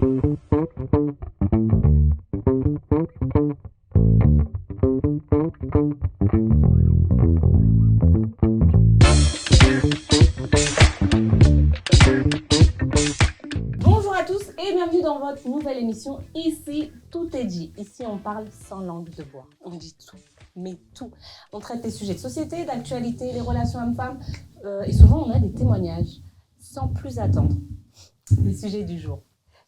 Bonjour à tous et bienvenue dans votre nouvelle émission. Ici, tout est dit. Ici, on parle sans langue de bois. On dit tout, mais tout. On traite des sujets de société, d'actualité, les relations hommes-femmes. Et souvent, on a des témoignages. Sans plus attendre, le sujet du jour.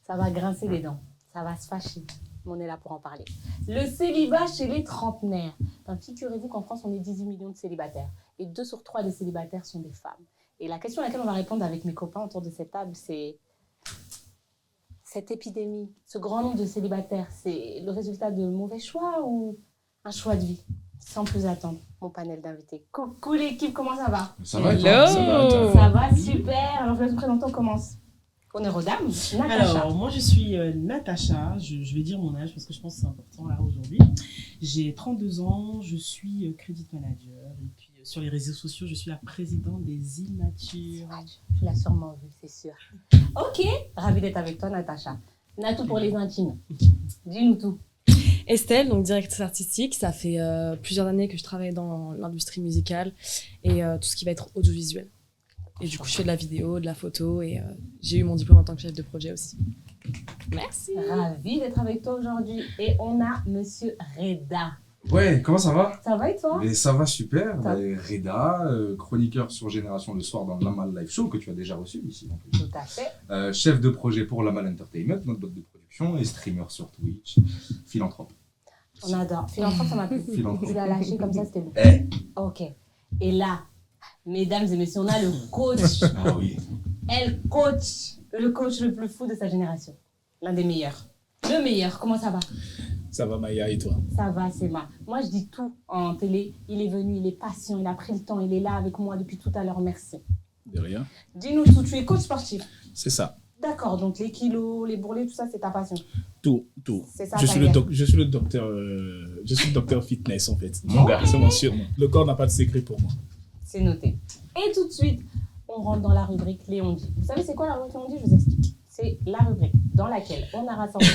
Ça va grincer les dents. Ça va se fâcher. On est là pour en parler. Le célibat chez les trentenaires. Enfin, figurez-vous qu'en France, on est 18 millions de célibataires. Et 2 sur 3 des célibataires sont des femmes. Et la question à laquelle on va répondre avec mes copains autour de cette table, c'est... Cette épidémie, ce grand nombre de célibataires, c'est le résultat de mauvais choix ou un choix de vie? Sans plus attendre, mon panel d'invités. Coucou l'équipe, comment ça va? Ça va et toi? Hello. Ça va, super. Alors, je vais vous présenter, on commence. Honneur aux dames, Natacha. Alors, moi je suis Natacha, je vais dire mon âge parce que je pense que c'est important là aujourd'hui. J'ai 32 ans, je suis credit manager et puis sur les réseaux sociaux, je suis la présidente des Immatures. Tu l'as sûrement vu, c'est sûr. Ok, ravie d'être avec toi, Natacha. Natou pour les intimes. Dis-nous tout. Estelle, donc directrice artistique, ça fait plusieurs années que je travaille dans l'industrie musicale et tout ce qui va être audiovisuel. Et du coup, je fais de la vidéo, de la photo et j'ai eu mon diplôme en tant que chef de projet aussi. Merci. Ravie d'être avec toi aujourd'hui. Et on a Monsieur Reda. Ouais, comment ça va? Ça va et toi? Mais ça va super. Top. Reda, chroniqueur sur Génération le soir dans Lamal Live Show que tu as déjà reçu ici en plus. Tout à fait. Chef de projet pour Lamal Entertainment, notre boîte de production, et streamer sur Twitch, philanthrope. On adore. Philanthrope, ça m'a plu. Philanthrope. Tu l'as lâché comme ça, c'était bon. Eh. Ok. Et là, mesdames et messieurs, on a le coach. Ah oui. Le coach le plus fou de sa génération. L'un des meilleurs. Le meilleur. Comment ça va? Ça va Maya et toi? Ça va, c'est ma. Moi, je dis tout en télé. Il est venu, il est patient, il a pris le temps, il est là avec moi depuis tout à l'heure. Merci. De rien. Dis-nous tout. Tu es coach sportif. C'est ça. D'accord. Donc, les kilos, les bourrelets, tout ça, c'est ta passion. Tout. C'est ça, Je ta suis le docteur fitness en fait. Mon gars. C'est mon surnom. Le corps n'a pas de secret pour moi. C'est noté. Et tout de suite, on rentre dans la rubrique Léon dit. Vous savez, c'est quoi la rubrique Léon dit? Je vous explique. C'est la rubrique dans laquelle on a rassemblé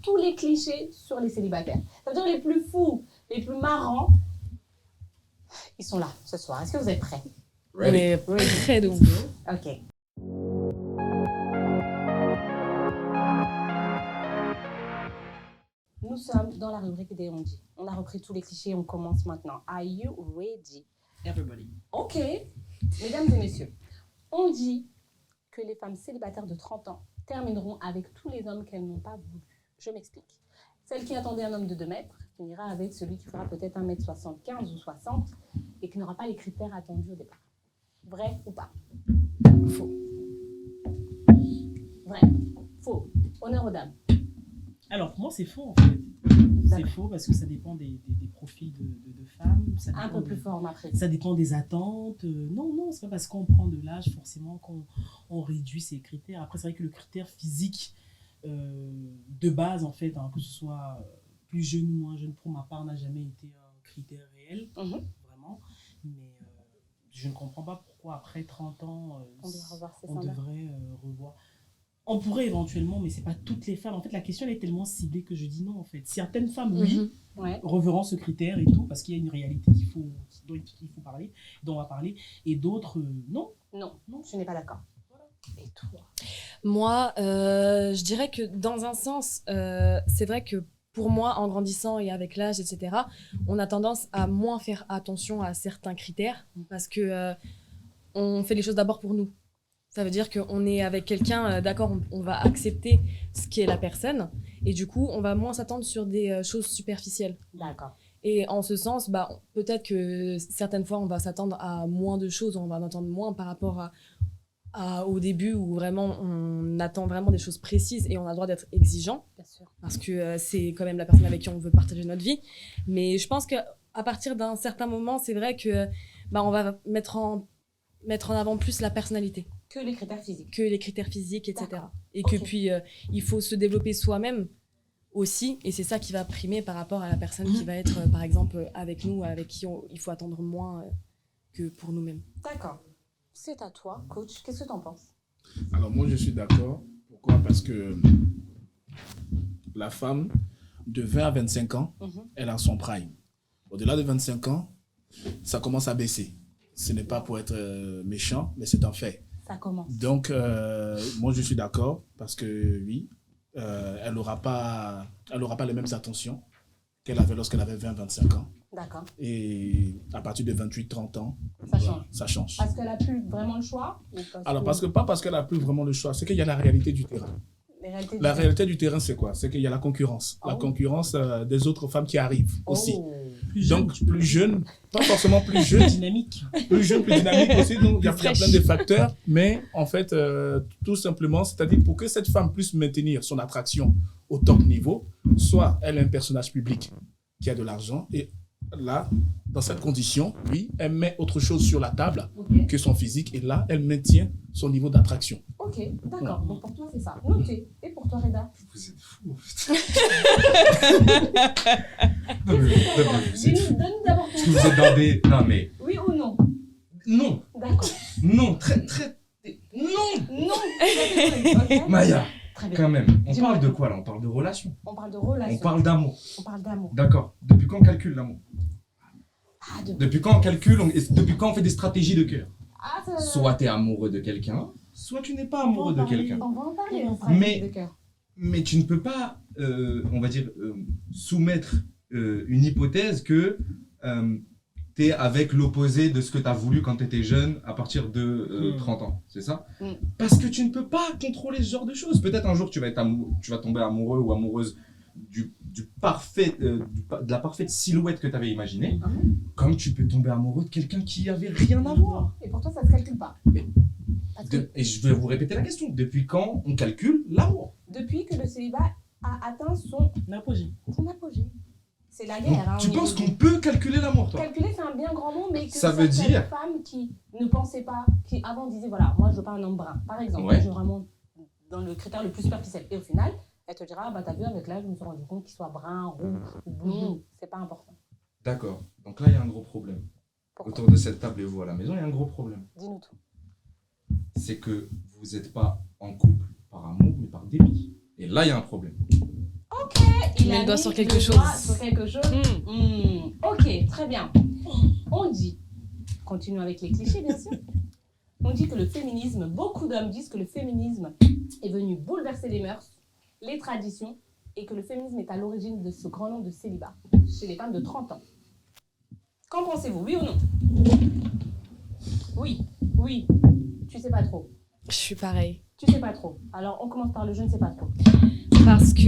tous les clichés sur les célibataires. Ça veut dire les plus fous, les plus marrants. Ils sont là ce soir. Est-ce que vous êtes prêts? On est très de ouf. Ok. Nous sommes dans la rubrique des on dit. On a repris tous les clichés, on commence maintenant. Are you ready? Everybody. Ok. Mesdames et messieurs, on dit que les femmes célibataires de 30 ans termineront avec tous les hommes qu'elles n'ont pas voulu. Je m'explique. Celle qui attendait un homme de 2 mètres finira avec celui qui fera peut-être 1m75 ou 60 et qui n'aura pas les critères attendus au départ. Vrai ou pas? Faux. Vrai. Faux. Honneur aux dames. Alors pour moi c'est faux en fait. C'est faux parce que ça dépend des profils de femmes. Ça Un dépend peu plus fort, ma préférée. Ça dépend des attentes. Non, c'est pas parce qu'on prend de l'âge forcément qu'on réduit ces critères. Après, c'est vrai que le critère physique de base, en fait, que ce soit plus jeune ou moins jeune, pour ma part, n'a jamais été un critère réel, vraiment. Mais je ne comprends pas pourquoi après 30 ans, On doit revoir ses on standards. devrait revoir. On pourrait éventuellement, mais c'est pas toutes les femmes. En fait, la question elle est tellement ciblée que je dis non, en fait. Certaines femmes, oui, Ouais. reverront ce critère et tout, parce qu'il y a une réalité dont il faut parler, dont on va parler, et d'autres, non. Non, je n'ai pas d'accord. Et toi? Moi, je dirais que dans un sens, c'est vrai que pour moi, en grandissant et avec l'âge, etc., on a tendance à moins faire attention à certains critères parce que on fait les choses d'abord pour nous. Ça veut dire qu'on est avec quelqu'un, d'accord, on va accepter ce qu'est la personne et du coup, on va moins s'attendre sur des choses superficielles. D'accord. Et en ce sens, peut-être que certaines fois, on va s'attendre à moins de choses, on va en attendre moins par rapport au début où vraiment on attend vraiment des choses précises et on a le droit d'être exigeant. Bien sûr. Parce que c'est quand même la personne avec qui on veut partager notre vie. Mais je pense qu'à partir d'un certain moment, c'est vrai que on va mettre en avant plus la personnalité. Que les critères physiques. Que les critères physiques, etc. D'accord. Et Ok. que puis, il faut se développer soi-même aussi. Et c'est ça qui va primer par rapport à la personne qui va être, par exemple, avec nous, avec qui il faut attendre moins que pour nous-mêmes. D'accord. C'est à toi, coach. Qu'est-ce que tu en penses? Alors moi je suis d'accord. Pourquoi? Parce que la femme, de 20 à 25 ans, elle a son prime. Au-delà de 25 ans, ça commence à baisser. Ce n'est pas pour être méchant, mais c'est un fait. Ça commence. Donc, moi, je suis d'accord parce que oui, elle n'aura pas les mêmes attentions qu'elle avait lorsqu'elle avait 20-25 ans. D'accord. Et à partir de 28-30 ans, Ça change. Ça change. Parce qu'elle a plus vraiment le choix ou Alors, pas parce qu'elle n'a plus vraiment le choix, c'est qu'il y a la réalité du terrain. La réalité du terrain, c'est quoi? C'est qu'il y a la concurrence. La concurrence des autres femmes qui arrivent aussi. Donc, plus jeune, pas forcément plus jeune. Dynamique. Plus jeune, plus dynamique aussi. Donc, il y a plein de facteurs. Mais en fait, tout simplement, c'est-à-dire pour que cette femme puisse maintenir son attraction au top niveau, soit elle est un personnage public qui a de l'argent et là, dans cette condition, oui, elle met autre chose sur la table que son physique et là, elle maintient son niveau d'attraction. Ok, d'accord. Donc pour toi, c'est ça. Noté. Et pour toi, Reda? Vous êtes fous, en fait. Non, mais vous êtes fous. Donne d'abord ton Est-ce que vous êtes dans des... Non, mais... Oui ou non? Non. D'accord. Non, très... Non. Non. Ok. Maya, Très bien. quand même. On Dis-moi. parle de quoi, là? On parle de relation. On parle de relation. On parle d'amour. On parle d'amour. D'accord. Depuis quand on calcule l'amour? Ah, Depuis quand on calcule, depuis quand on fait des stratégies de cœur? Ah, ça... Soit tu es amoureux de quelqu'un, soit tu n'es pas amoureux de quelqu'un. On va en parler. Mais- de cœur. Mais tu ne peux pas, on va dire, soumettre une hypothèse que tu es avec l'opposé de ce que tu as voulu quand tu étais jeune à partir de 30 ans, c'est ça? Parce que tu ne peux pas contrôler ce genre de choses. Peut-être un jour tu vas tomber amoureux ou amoureuse du parfait, de la parfaite silhouette que tu avais imaginée, comme tu peux tomber amoureux de quelqu'un qui avait rien à voir. Et pourtant, ça ne se calcule pas. Parce que Et je vais vous répéter la question. Depuis quand on calcule l'amour? depuis que le célibat a atteint son Apogée. apogée. C'est la guerre. Tu penses qu'on peut calculer l'amour, toi? Calculer, c'est un bien grand mot, mais que Ça veut certaines dire- femmes qui ne pensaient pas, qui avant disaient, voilà, moi je veux pas un homme brun, par exemple. Ouais. Je veux vraiment dans le critère le plus superficiel. Et au final, elle te dira, bah t'as vu, avec l'âge, je me suis rendu compte qu'il soit brun, roux ou blond, c'est pas important. D'accord. Donc là, il y a un gros problème. Pourquoi? Autour de cette table et vous à la maison, il y a un gros problème. Dis-nous tout. C'est que vous n'êtes pas en couple par amour, mais par dépit. Et là, il y a un problème. Il met a le doigt mis sur quelque le chose. doigt sur quelque chose. Ok, très bien. On dit, continuons avec les clichés bien sûr, on dit que le féminisme, beaucoup d'hommes disent que le féminisme est venu bouleverser les mœurs, les traditions, et que le féminisme est à l'origine de ce grand nombre de célibats chez les femmes de 30 ans. Qu'en pensez-vous, oui ou non? Oui, tu sais pas trop. Je suis pareil. Tu sais pas trop. Alors on commence par le je ne sais pas trop. Parce que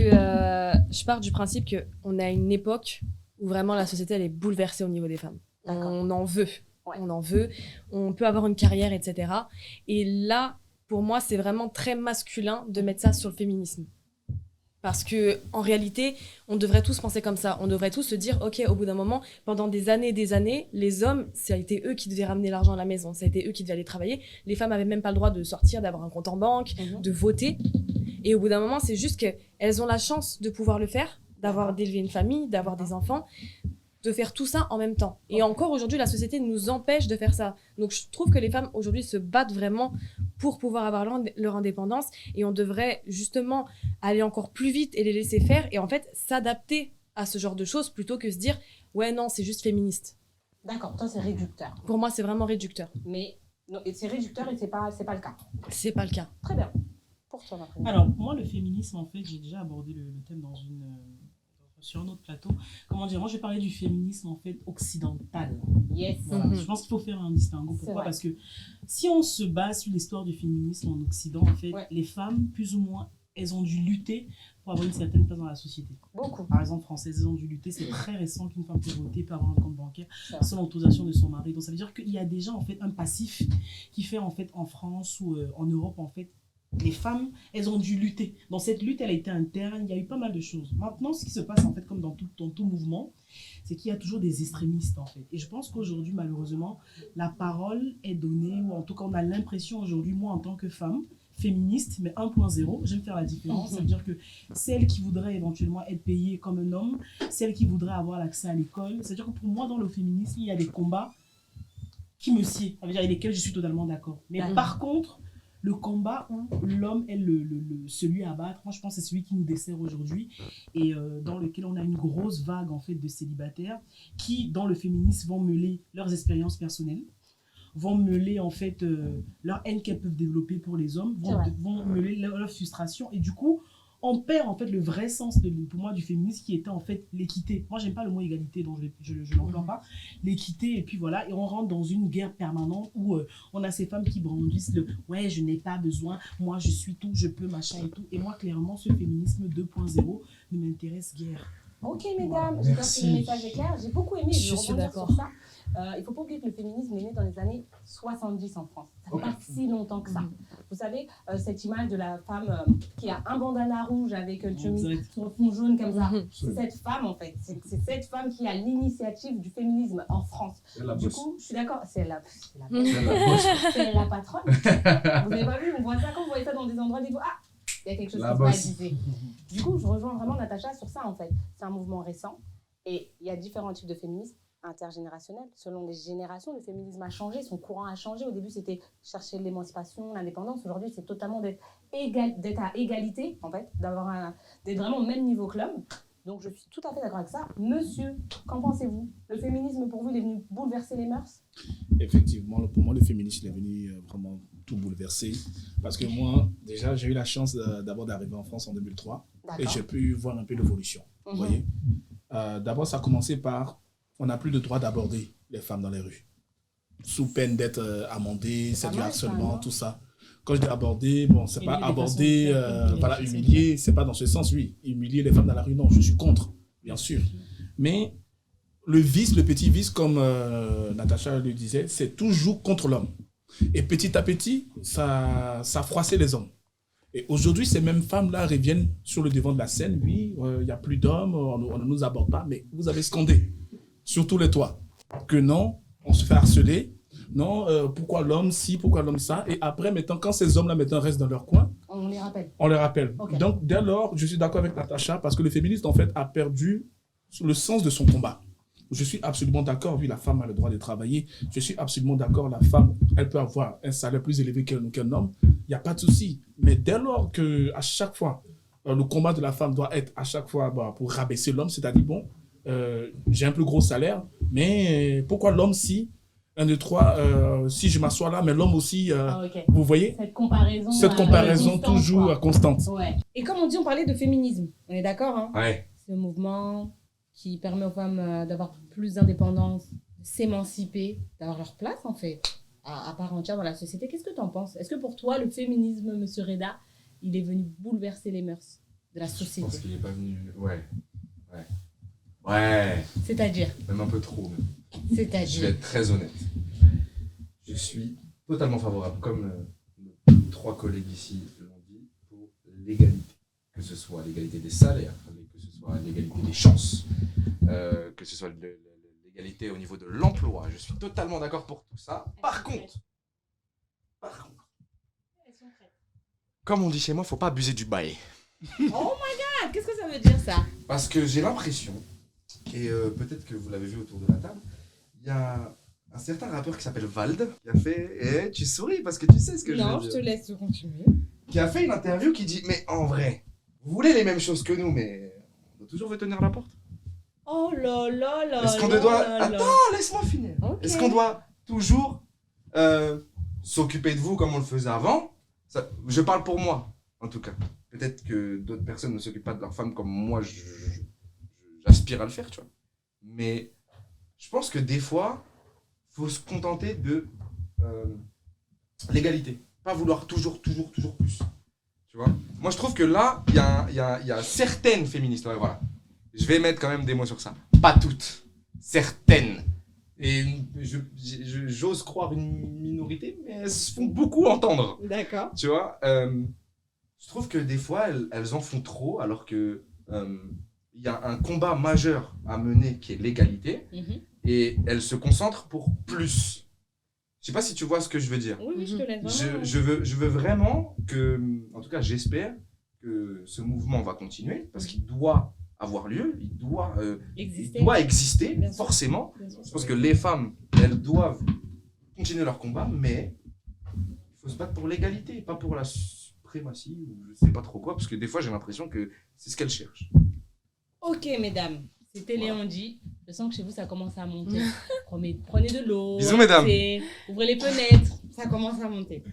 je pars du principe qu'on est à une époque où vraiment la société elle est bouleversée au niveau des femmes. D'accord. On en veut. Ouais. On en veut. On peut avoir une carrière, etc. Et là, pour moi, c'est vraiment très masculin de mettre ça sur le féminisme. Parce que en réalité, on devrait tous penser comme ça. On devrait tous se dire, ok, au bout d'un moment, pendant des années, les hommes, ça a été eux qui devaient ramener l'argent à la maison. Ça a été eux qui devaient aller travailler. Les femmes avaient même pas le droit de sortir, d'avoir un compte en banque, de voter. Et au bout d'un moment, c'est juste qu'elles ont la chance de pouvoir le faire, d'élever une famille, d'avoir des enfants, de faire tout ça en même temps. Et encore aujourd'hui, la société nous empêche de faire ça. Donc je trouve que les femmes aujourd'hui se battent vraiment pour pouvoir avoir leur indépendance et on devrait justement aller encore plus vite et les laisser faire et en fait s'adapter à ce genre de choses plutôt que se dire ouais non c'est juste féministe. D'accord, toi c'est réducteur. Pour moi c'est vraiment réducteur. Mais non, et c'est réducteur et c'est pas le cas. C'est pas le cas. Très bien. Pour toi, ma prime. Alors, moi, le féminisme, en fait, j'ai déjà abordé le thème sur un autre plateau. Comment dire? Moi, je vais parler du féminisme, en fait, occidental. Yes. Voilà. Je pense qu'il faut faire un distinguo. C'est Pourquoi? vrai. Parce que si on se base sur l'histoire du féminisme en Occident, en fait, Ouais. les femmes, plus ou moins, elles ont dû lutter pour avoir une certaine place dans la société. Beaucoup. Par exemple, françaises, elles ont dû lutter. C'est très récent qu'une femme peut voter, peut avoir un compte bancaire C'est vrai. sans l'autorisation de son mari. Donc, ça veut dire qu'il y a déjà, en fait, un passif qui fait, en fait, en France ou en Europe, en fait, les femmes, elles ont dû lutter. Dans cette lutte, elle a été interne, il y a eu pas mal de choses. Maintenant, ce qui se passe, en fait, comme dans tout mouvement, c'est qu'il y a toujours des extrémistes, en fait. Et je pense qu'aujourd'hui, malheureusement, la parole est donnée, ou en tout cas, on a l'impression aujourd'hui, moi, en tant que femme, féministe, mais 1.0, j'aime faire la différence. Ça veut dire que celle qui voudrait éventuellement être payée comme un homme, celle qui voudrait avoir l'accès à l'école, c'est-à-dire que pour moi, dans le féminisme, il y a des combats qui me sied, avec lesquels je suis totalement d'accord. Mais D'accord. par contre, le combat où l'homme est celui à battre, moi je pense que c'est celui qui nous dessert aujourd'hui et dans lequel on a une grosse vague en fait de célibataires qui, dans le féminisme, vont mêler leurs expériences personnelles, vont mêler en fait leur haine qu'elles peuvent développer pour les hommes, vont mêler leur frustration et du coup, on perd en fait le vrai sens pour moi du féminisme qui était en fait l'équité. Moi j'aime pas le mot égalité donc je n'emploie pas l'équité et puis voilà et on rentre dans une guerre permanente où on a ces femmes qui brandissent le ouais je n'ai pas besoin, moi je suis tout, je peux machin et tout et moi clairement ce féminisme 2.0 ne m'intéresse guère. Ok mesdames, j'espère que le message est clair. J'ai beaucoup aimé, je suis d'accord sur ça. Il ne faut pas oublier que le féminisme est né dans les années 70 en France. Ça fait pas si longtemps que ça. Vous savez, cette image de la femme qui a un bandana rouge avec une chemise sur fond jaune comme ça, c'est cette femme en fait. C'est cette femme qui a l'initiative du féminisme en France. Du coup, je suis d'accord, c'est la patronne. Vous n'avez pas vu, on voit ça quand vous voyez ça dans des endroits, dites-vous, ah, il y a quelque chose qui se passe ici. Du coup, je rejoins vraiment Natacha sur ça en fait. C'est un mouvement récent et il y a différents types de féminisme intergénérationnel. Selon les générations, le féminisme a changé, son courant a changé. Au début, c'était chercher l'émancipation, l'indépendance. Aujourd'hui, c'est totalement d'être à égalité, en fait, d'être vraiment au même niveau que l'homme. Donc, je suis tout à fait d'accord avec ça. Monsieur, qu'en pensez-vous? Le féminisme, pour vous, il est venu bouleverser les mœurs? Effectivement, pour moi, le féminisme, il est venu vraiment tout bouleverser. Parce que moi, déjà, j'ai eu la chance d'abord d'arriver en France en 2003. Et j'ai pu voir un peu l'évolution. Vous voyez, d'abord, ça a commencé par on n'a plus le droit d'aborder les femmes dans les rues. Sous peine d'être amendé, c'est du harcèlement, tout ça. Quand je dis aborder, bon, c'est pas aborder, voilà, humilier, c'est pas dans ce sens, oui. Humilier les femmes dans la rue, non, je suis contre, bien sûr. Mais le vice, le petit vice, comme Natacha le disait, c'est toujours contre l'homme. Et petit à petit, ça froissait les hommes. Et aujourd'hui, ces mêmes femmes-là reviennent sur le devant de la scène. Oui, il n'y a plus d'hommes, on ne nous aborde pas, mais vous avez scandé sur tous les toits que non, on se fait harceler. Non, pourquoi l'homme ci, pourquoi l'homme ça. Et après, maintenant, quand ces hommes-là maintenant restent dans leur coin, on les rappelle. On les rappelle. Okay. Donc, dès lors, je suis d'accord avec Natacha parce que le féministe, en fait, a perdu le sens de son combat. Je suis absolument d'accord, oui, la femme a le droit de travailler. Je suis absolument d'accord, la femme, elle peut avoir un salaire plus élevé qu'un homme. Il n'y a pas de souci. Mais dès lors qu'à chaque fois, le combat de la femme doit être à chaque fois pour rabaisser l'homme, c'est-à-dire, bon, j'ai un plus gros salaire, mais pourquoi l'homme si 1, 2, 3, si je m'assois là, mais l'homme aussi, vous voyez cette comparaison toujours constante. Ouais. Et comme on dit, on parlait de féminisme, on est d'accord, hein? Ouais. C'est un mouvement qui permet aux femmes d'avoir plus d'indépendance, de s'émanciper, d'avoir leur place en fait, à part entière dans la société. Qu'est-ce que tu en penses? Est-ce que pour toi, le féminisme, Monsieur Reda, il est venu bouleverser les mœurs de la société? Je pense qu'il n'est pas venu... Ouais. C'est-à-dire? Même un peu trop. Même. C'est-à-dire? Je vais être très honnête. Je suis totalement favorable, comme nos 3 collègues ici l'ont dit, pour l'égalité. Que ce soit l'égalité des salaires, que ce soit l'égalité des chances, que ce soit l'égalité au niveau de l'emploi. Je suis totalement d'accord pour tout ça. Par contre, comme on dit chez moi, il ne faut pas abuser du bail. Oh my God, qu'est-ce que ça veut dire ça? Parce que j'ai l'impression, et peut-être que vous l'avez vu autour de la table, il y a un certain rappeur qui s'appelle Vald, qui a fait... tu souris parce que tu sais ce que je veux dire. Non, je te laisse continuer. Qui a fait une interview qui dit, mais en vrai, vous voulez les mêmes choses que nous, mais on doit toujours vous tenir à la porte. Oh là là là. Est-ce qu'on doit... Attends, laisse-moi finir. Okay. Est-ce qu'on doit toujours s'occuper de vous comme on le faisait avant? Ça, je parle pour moi, en tout cas. Peut-être que d'autres personnes ne s'occupent pas de leur femme comme moi, j'aspire à le faire, tu vois. Mais je pense que des fois, il faut se contenter de l'égalité. Pas vouloir toujours plus. Tu vois. Moi, je trouve que là, il y a certaines féministes, ouais, voilà. Je vais mettre quand même des mots sur ça. Pas toutes. Certaines. Et j'ose croire une minorité, mais elles se font beaucoup entendre. D'accord. Tu vois. Je trouve que des fois, elles en font trop, alors que y a un combat majeur à mener qui est l'égalité, et elles se concentrent pour plus. Je sais pas si tu vois ce que je veux dire. Oui, je te laisse vraiment. Je veux vraiment que, en tout cas, j'espère que ce mouvement va continuer, parce qu'il doit avoir lieu, il doit exister forcément. Je pense que les femmes, elles doivent continuer leur combat, mais il faut se battre pour l'égalité, pas pour la suprématie ou je sais pas trop quoi, parce que des fois j'ai l'impression que c'est ce qu'elle cherche. Ok, mesdames, c'était Voilà. Léon dit. Je sens que chez vous, ça commence à monter. Prenez de l'eau. Bisous, mesdames. Ouvrez les fenêtres. Ça commence à monter.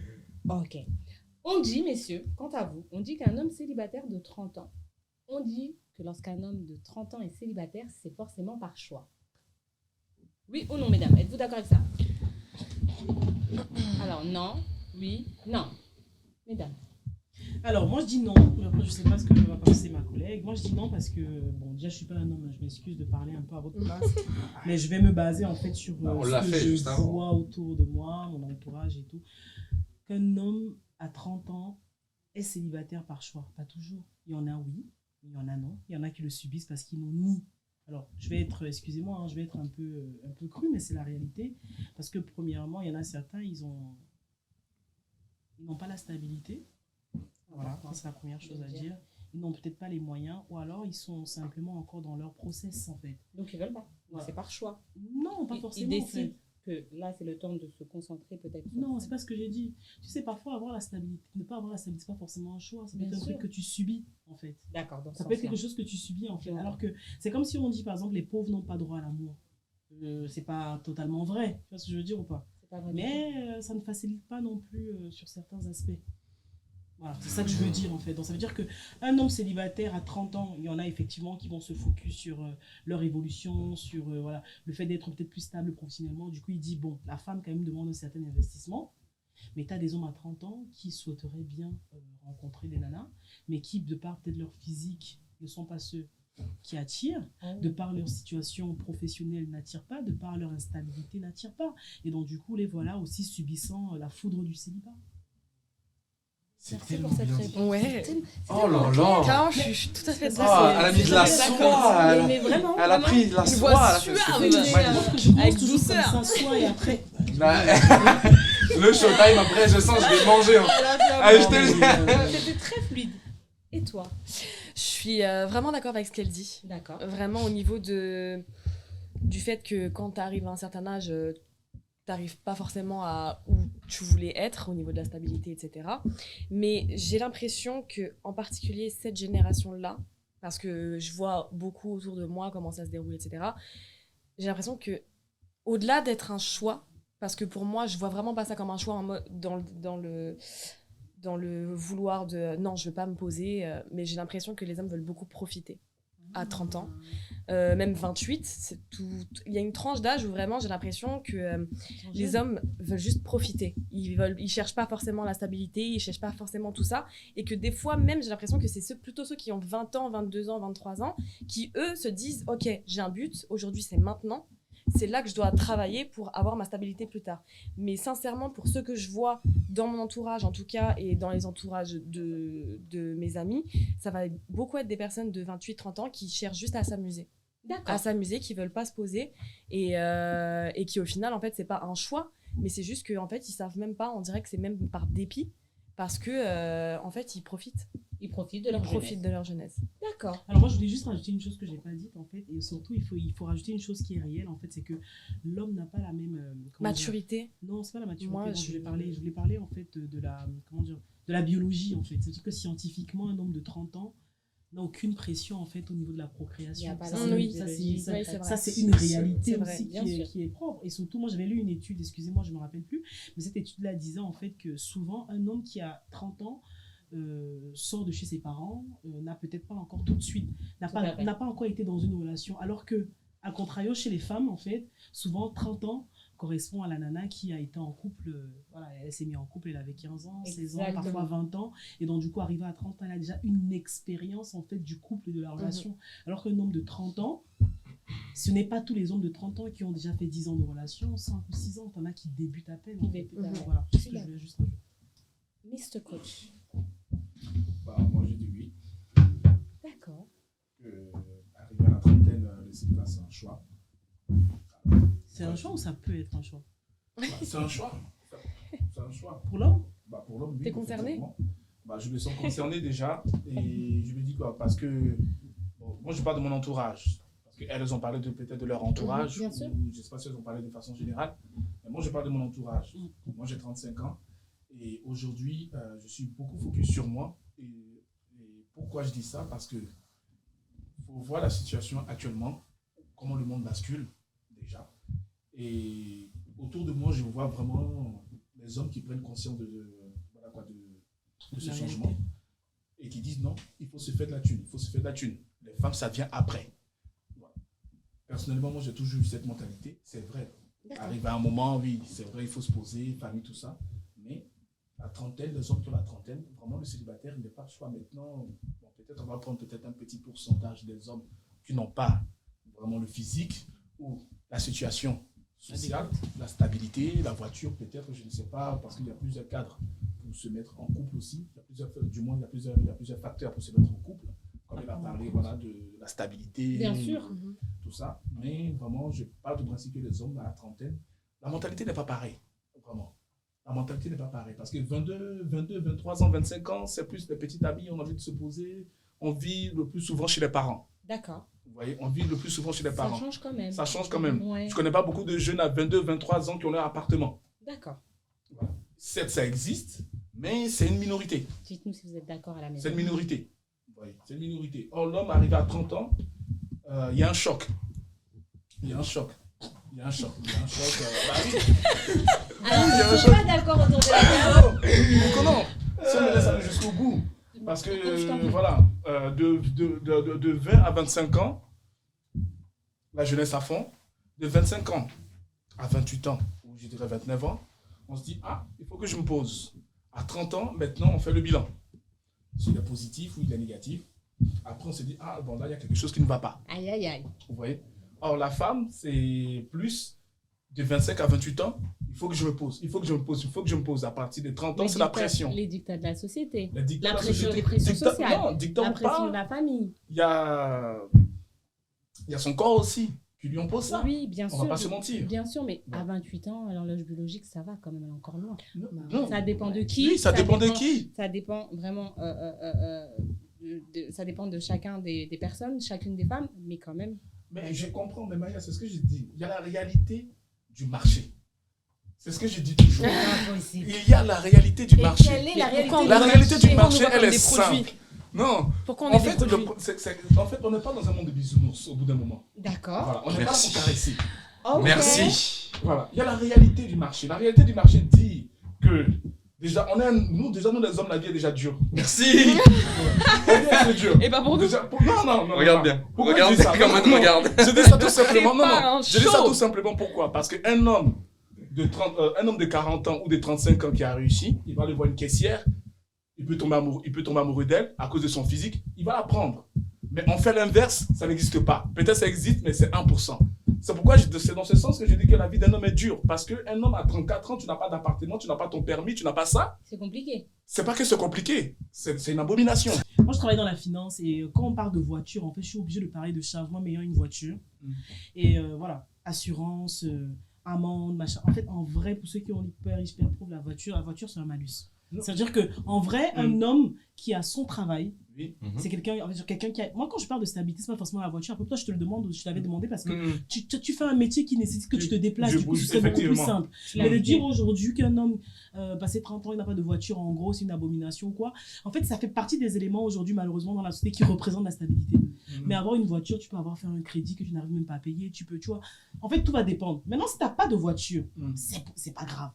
Ok. On dit, messieurs, quant à vous, on dit qu'un homme célibataire de 30 ans, on dit que lorsqu'un homme de 30 ans est célibataire, c'est forcément par choix. Oui ou non, mesdames? Êtes-vous d'accord avec ça? Alors, non, oui, non. Mesdames. Alors, moi, je dis non. Mais après, je sais pas ce que va penser ma collègue. Moi, je dis non parce que, bon, déjà, je suis pas un homme. Je m'excuse de parler un peu à votre place. Mais je vais me baser, en fait, sur On ce l'a que fait je juste avant. vois autour de moi, mon entourage et tout. Qu'un homme à 30 ans est célibataire par choix. Pas toujours. Il y en a oui, il y en a non. Il y en a qui le subissent parce qu'ils n'ont ni. Alors, je vais être, excusez-moi, hein, je vais être un peu cru, mais c'est la réalité. Parce que, premièrement, il y en a certains, ils n'ont pas la stabilité. Voilà, ça, c'est la première chose à dire. Ils n'ont peut-être pas les moyens, ou alors ils sont simplement encore dans leur process, en fait. Donc, ils veulent pas. Voilà. C'est par choix. Non, pas forcément. Ils en fait. décident que là, c'est le temps de se concentrer peut-être. sur Non, ça. c'est pas ce que j'ai dit. Tu sais, parfois, avoir la stabilité, ne pas avoir la stabilité, c'est pas forcément un choix. Ça peut Bien être un sûr. truc que tu subis, en fait. D'accord. Dans ce Ça peut être sens-là. quelque chose que tu subis, en fait. Ouais. Alors que c'est comme si on dit, par exemple, les pauvres n'ont pas droit à l'amour. C'est pas totalement vrai. Tu vois ce que je veux dire ou pas? C'est pas vrai du tout. Mais ça ne facilite pas non plus sur certains aspects. Voilà, c'est ça que je veux dire en fait. Donc ça veut dire qu'un homme célibataire à 30 ans, il y en a effectivement qui vont se focus sur leur évolution, sur voilà, le fait d'être peut-être plus stable professionnellement. Du coup, il dit, bon, la femme quand même demande un certain investissement, mais tu as des hommes à 30 ans qui souhaiteraient bien rencontrer des nanas, mais qui, de par peut-être leur physique, ne sont pas ceux qui attirent, de par leur situation professionnelle n'attirent pas, de par leur instabilité n'attirent pas. Et donc du coup, les voilà aussi subissant la foudre du célibat. Merci pour cette réponse. Ouais. Oh là là. Carrément, je suis tout à fait Oh, d'accord. elle a mis de la soie. Mais vraiment, Elle a vraiment. pris de la Une soie. voix elle a fait- suave. c'était Mais, magnifique. Que je commence Avec toujours douceur. comme ça, soit et après. Bah, le showtime, après, je sens que je vais manger. Hein. Ah, je te le dis. C'était très fluide. Et toi? Je suis vraiment d'accord avec ce qu'elle dit. D'accord. Vraiment au niveau du fait que quand tu arrives à un certain âge, tu n'arrives pas forcément à où tu voulais être au niveau de la stabilité, etc. Mais j'ai l'impression que, en particulier cette génération-là, parce que je vois beaucoup autour de moi comment ça se déroule, etc. J'ai l'impression que, au-delà d'être un choix, parce que pour moi, je vois vraiment pas ça comme un choix en mode, dans le vouloir de non, je veux pas me poser, mais j'ai l'impression que les hommes veulent beaucoup profiter à 30 ans, même 28. Il y a une tranche d'âge où vraiment j'ai l'impression que les hommes veulent juste profiter. Ils cherchent pas forcément la stabilité, ils cherchent pas forcément tout ça. Et que des fois, même, j'ai l'impression que c'est plutôt ceux qui ont 20 ans, 22 ans, 23 ans, qui eux se disent « Ok, j'ai un but, aujourd'hui c'est maintenant. C'est là que je dois travailler pour avoir ma stabilité plus tard. » Mais sincèrement, pour ceux que je vois dans mon entourage, en tout cas, et dans les entourages de mes amis, ça va beaucoup être des personnes de 28-30 ans qui cherchent juste à s'amuser. D'accord. Qui veulent pas se poser et qui, au final, en fait, c'est pas un choix, mais c'est juste qu'en fait, ils savent même pas, on dirait que c'est même par dépit, parce que, en fait, ils profitent. Ils profitent de leur jeunesse. De leur jeunesse. D'accord. Alors moi, je voulais juste rajouter une chose que je n'ai pas dite, en fait, et surtout, il faut rajouter une chose qui est réelle, en fait, c'est que l'homme n'a pas la même... comment dire, Maturité. non, c'est pas la maturité. Moi, Non, je je voulais parler en fait de la, comment dire, de la biologie en fait. C'est-à-dire que scientifiquement, un homme de 30 ans n'a aucune pression en fait au niveau de la procréation. Il y a pas Ça, la c'est- biologie. Oui, c'est vrai. ça, c'est une réalité C'est vrai, aussi bien sûr. qui est propre. Et surtout, moi j'avais lu une étude, excusez-moi, je me rappelle plus, mais cette étude-là disait en fait que souvent un homme qui a 30 ans sort de chez ses parents, n'a peut-être pas encore tout de suite, n'a Tout à fait. pas encore été dans une relation, alors que, à contrario, chez les femmes, en fait, souvent 30 ans correspond à la nana qui a été en couple, voilà, elle s'est mise en couple, elle avait 15 ans, 16 ans, Exactement. parfois 20 ans, et donc du coup, arrivée à 30 ans, elle a déjà une expérience, en fait, du couple et de la relation, alors qu'un homme de 30 ans, ce n'est pas tous les hommes de 30 ans qui ont déjà fait 10 ans de relation, 5 ou 6 ans, t'en as qui débutent à peine. Qui en fait. débutent à peine. Voilà, c'est ce que je voulais juste rajouter. Mr. Coach. Bah, moi, je dis oui. D'accord. Arriver à la trentaine, le célibat, c'est un choix. C'est un choix ou ça peut être un choix? Bah, c'est un choix. C'est un choix. Pour l'homme? Bah, pour l'homme, oui. T'es concerné? effectivement. Bah, je me sens concerné déjà. Et je me dis quoi? Parce que bon, moi, je parle de mon entourage. Parce qu'elles ont parlé peut-être de leur entourage. bien sûr. Ou je ne sais pas si elles ont parlé de façon générale. Mais moi, je parle de mon entourage. Moi, j'ai 35 ans. Et Et aujourd'hui, je suis beaucoup focus sur moi. Et pourquoi je dis ça? Parce que faut voir la situation actuellement, comment le monde bascule déjà. Et autour de moi, je vois vraiment les hommes qui prennent conscience de ce changement et qui disent non, il faut se faire de la thune, il faut se faire de la thune. Les femmes, ça vient après. Voilà. Personnellement, moi, j'ai toujours eu cette mentalité. C'est vrai. Arrive à un moment, oui, c'est vrai, il faut se poser, famille, tout ça. Mais la trentaine, les hommes qui ont la trentaine, vraiment, le célibataire, il n'est pas le choix maintenant. Bon, peut-être on va prendre peut-être un petit pourcentage des hommes qui n'ont pas vraiment le physique ou la situation sociale, la stabilité, la voiture, peut-être, je ne sais pas, parce qu'il y a plusieurs cadres pour se mettre en couple aussi. Il y a plusieurs, du moins, il y a plusieurs facteurs pour se mettre en couple. Comme il a parlé voilà, de la stabilité, Bien sûr. tout ça. Mais vraiment, je parle du principe que les hommes à la trentaine, la mentalité n'est pas pareille, vraiment. La mentalité n'est pas pareille. Parce que 22, 23 ans, 25 ans, c'est plus des petits amis, on a envie de se poser. On vit le plus souvent chez les parents. D'accord. Vous voyez, on vit le plus souvent chez les parents. Ça change quand même. Ça change quand même. Ouais. Je ne connais pas beaucoup de jeunes à 22, 23 ans qui ont leur appartement. D'accord. Voilà. Certes, ça existe, mais c'est une minorité. Dites-nous si vous êtes d'accord à la maison. C'est une minorité. Vous voyez, c'est une minorité. Or, l'homme arrivé à 30 ans, il y a un choc. Il y a un choc. Il y a un choc. Il y a un choc. Alors, il y a ils un ne sont choc. pas d'accord autour de la table. Non, si on me laisse aller jusqu'au bout. Parce que, Je t'en prie. voilà, de 20 à 25 ans, la jeunesse à fond. De 25 ans à 28 ans, ou je dirais 29 ans, on se dit, ah, il faut que je me pose. À 30 ans, maintenant, on fait le bilan. S'il est positif ou il est négatif. Après, on se dit, ah, bon, là, il y a quelque chose qui ne va pas. Aïe, aïe, aïe. Vous voyez? Or, la femme, c'est plus de 25 à 28 ans, il faut que je me pose, il faut que je me pose, il faut que je me pose. À partir de 30 ans, c'est la pression. Les dictats de la société. Les dictats La de la pression, société. les pressions Dictats- sociales. Non, dictats La ou pression pas, de la famille. il y a son corps aussi qui lui impose ça. Oui, bien On sûr. va pas se mentir. Bien sûr, mais Bon. à 28 ans, l'horloge biologique, ça va quand même, elle est encore loin. Non. Ça dépend de qui. Oui, ça dépend de qui. Ça dépend vraiment. Ça dépend de chacun des personnes, chacune des femmes, mais quand même. Mais je comprends, mais Maya, c'est ce que je dis. Il y a la réalité du marché. C'est ce que je dis toujours. Impossible. Il y a la réalité du marché. Quelle est la réalité pourquoi on La nous réalité vend- du on nous marché, vend elle comme est des produits. simple. Non. Pourquoi on En est fait, des produits en fait, on n'est pas dans un monde de bisounours au bout d'un moment. D'accord. Voilà, on n'est pas là Merci. pour caresser. Ok. Merci. Voilà, il y a la réalité du marché. La réalité du marché dit que déjà, nous les hommes, la vie est déjà dure. Merci. La vie est dure. Et pas pour nous. Déjà, non. Regarde bien. Pourquoi Regarde je dis ça? comment Non, tu non. regardes. Je dis ça tout simplement. Non, Prépare non. un Je dis ça show. tout simplement pourquoi? Parce qu'un homme un homme de 40 ans ou de 35 ans qui a réussi, il va aller voir une caissière, il peut tomber amoureux d'elle à cause de son physique, il va la prendre. Mais on fait l'inverse, ça n'existe pas. Peut-être ça existe, mais c'est 1%. C'est pourquoi c'est dans ce sens que je dis que la vie d'un homme est dure. Parce qu'un homme à 34 ans, tu n'as pas d'appartement, tu n'as pas ton permis, tu n'as pas ça. C'est compliqué. C'est pas que c'est compliqué, c'est une abomination. Moi, je travaille dans la finance et quand on parle de voiture, en fait, je suis obligée de parler de charge. Moi, m'ayant une voiture. Et voilà, assurance, amende, machin. En fait, en vrai, pour ceux qui ont hyper pro, la voiture, c'est un malus. C'est-à-dire qu'en vrai, un homme qui a son travail, Oui. c'est quelqu'un qui a... Moi, quand je parle de stabilité, c'est pas forcément la voiture. Après, toi, je te le demande, ou je t'avais demandé parce que tu fais un métier qui nécessite que tu te déplaces. Je Du coup, bouge, c'est beaucoup plus effectivement. simple. Mais de dire aujourd'hui qu'un homme, passé 30 ans, il n'a pas de voiture, en gros, c'est une abomination ou quoi. En fait, ça fait partie des éléments aujourd'hui, malheureusement, dans la société qui représentent la stabilité. Mais avoir une voiture, tu peux avoir fait un crédit que tu n'arrives même pas à payer. Tu vois. En fait, tout va dépendre. Maintenant, si tu n'as pas de voiture, c'est pas grave.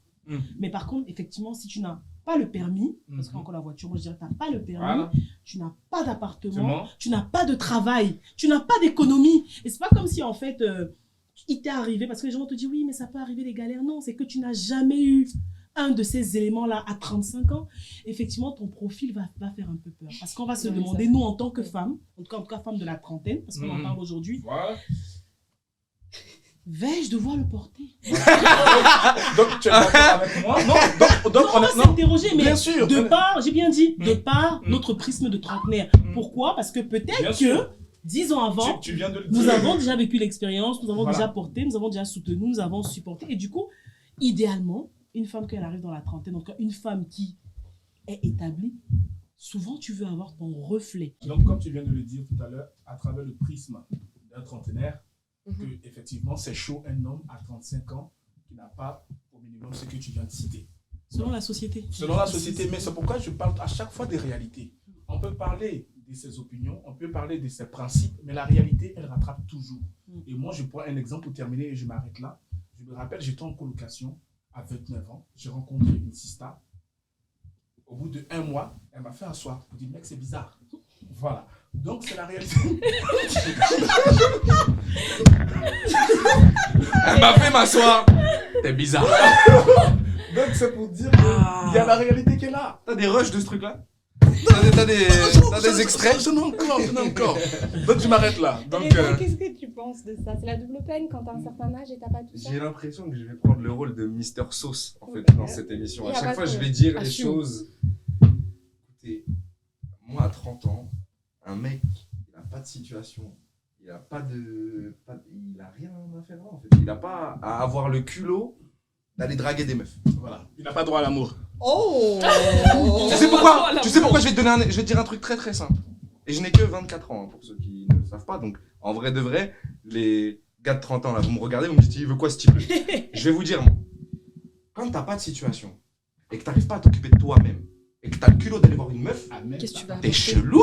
Mais par contre, effectivement, si tu n'as pas le permis, parce qu'encore la voiture, moi je dirais que tu n'as pas le permis, Voilà. tu n'as pas d'appartement, Exactement. tu n'as pas de travail, tu n'as pas d'économie. Et c'est pas comme si en fait, il t'est arrivé, parce que les gens te disent oui, mais ça peut arriver les galères. Non, c'est que tu n'as jamais eu un de ces éléments-là à 35 ans. Effectivement, ton profil va faire un peu peur. Parce qu'on va se Oui, demander, ça. nous en tant que femmes, en tout cas femmes de la trentaine, parce qu'on en parle aujourd'hui, Voilà. vais-je devoir le porter? Donc, tu es d'accord avec moi? Non, donc Non, on va s'interroger, mais bien sûr. de par, j'ai bien dit, de par Mm. notre prisme de trentenaire. Pourquoi? Parce que Bien peut-être sûr. que 10 ans avant, Tu viens de le nous dire. avons déjà vécu l'expérience, nous avons Voilà. déjà porté, nous avons déjà soutenu, nous avons supporté. Et du coup, idéalement, une femme qui arrive dans la trentaine, donc une femme qui est établie, souvent tu veux avoir ton reflet. Donc, comme tu viens de le dire tout à l'heure, à travers le prisme d'un trentenaire, que effectivement, c'est chaud un homme à 35 ans qui n'a pas au minimum ce que tu viens de citer. Selon la société. Selon la société, mais c'est pourquoi je parle à chaque fois des réalités. On peut parler de ses opinions, on peut parler de ses principes, mais la réalité, elle rattrape toujours. Et moi, je prends un exemple pour terminer et je m'arrête là. Je me rappelle, j'étais en colocation à 29 ans. J'ai rencontré une sista. Au bout de 1 mois, elle m'a fait asseoir. Je me dis, mec, c'est bizarre. Voilà. Donc, c'est la réalité. Elle m'a fait m'asseoir. T'es bizarre. Donc, c'est pour dire qu'il y a la réalité qui est là. T'as des rushs de ce truc-là? T'as des extraits? Je n'ai encore. Donc, je m'arrête là. Donc, Qu'est-ce que tu penses de ça? C'est la double peine quand t'as un certain âge et t'as pas tout ça? J'ai l'impression que je vais prendre le rôle de Mister Sauce, en fait, Ok. dans cette émission. Y À a chaque pas fois, de- je vais dire les Assume. choses. Écoutez, moi, à 30 ans, un mec, il n'a pas de situation. Il n'a il a rien à faire là, en fait. Il n'a pas à avoir le culot d'aller draguer des meufs. voilà. Il n'a pas droit à l'amour. Oh! Tu sais pourquoi? Tu sais pourquoi je vais te dire un truc très très simple. Et je n'ai que 24 ans, hein, pour ceux qui ne le savent pas. Donc, en vrai de vrai, les gars de 30 ans, là, vous me regardez, vous me dites, il veut quoi ce type? Je vais vous dire, moi, quand t'as pas de situation, et que t'arrives pas à t'occuper de toi-même, et que t'as le culot d'aller voir une meuf, Qu'est-ce que tu vas t'es apporter? chelou!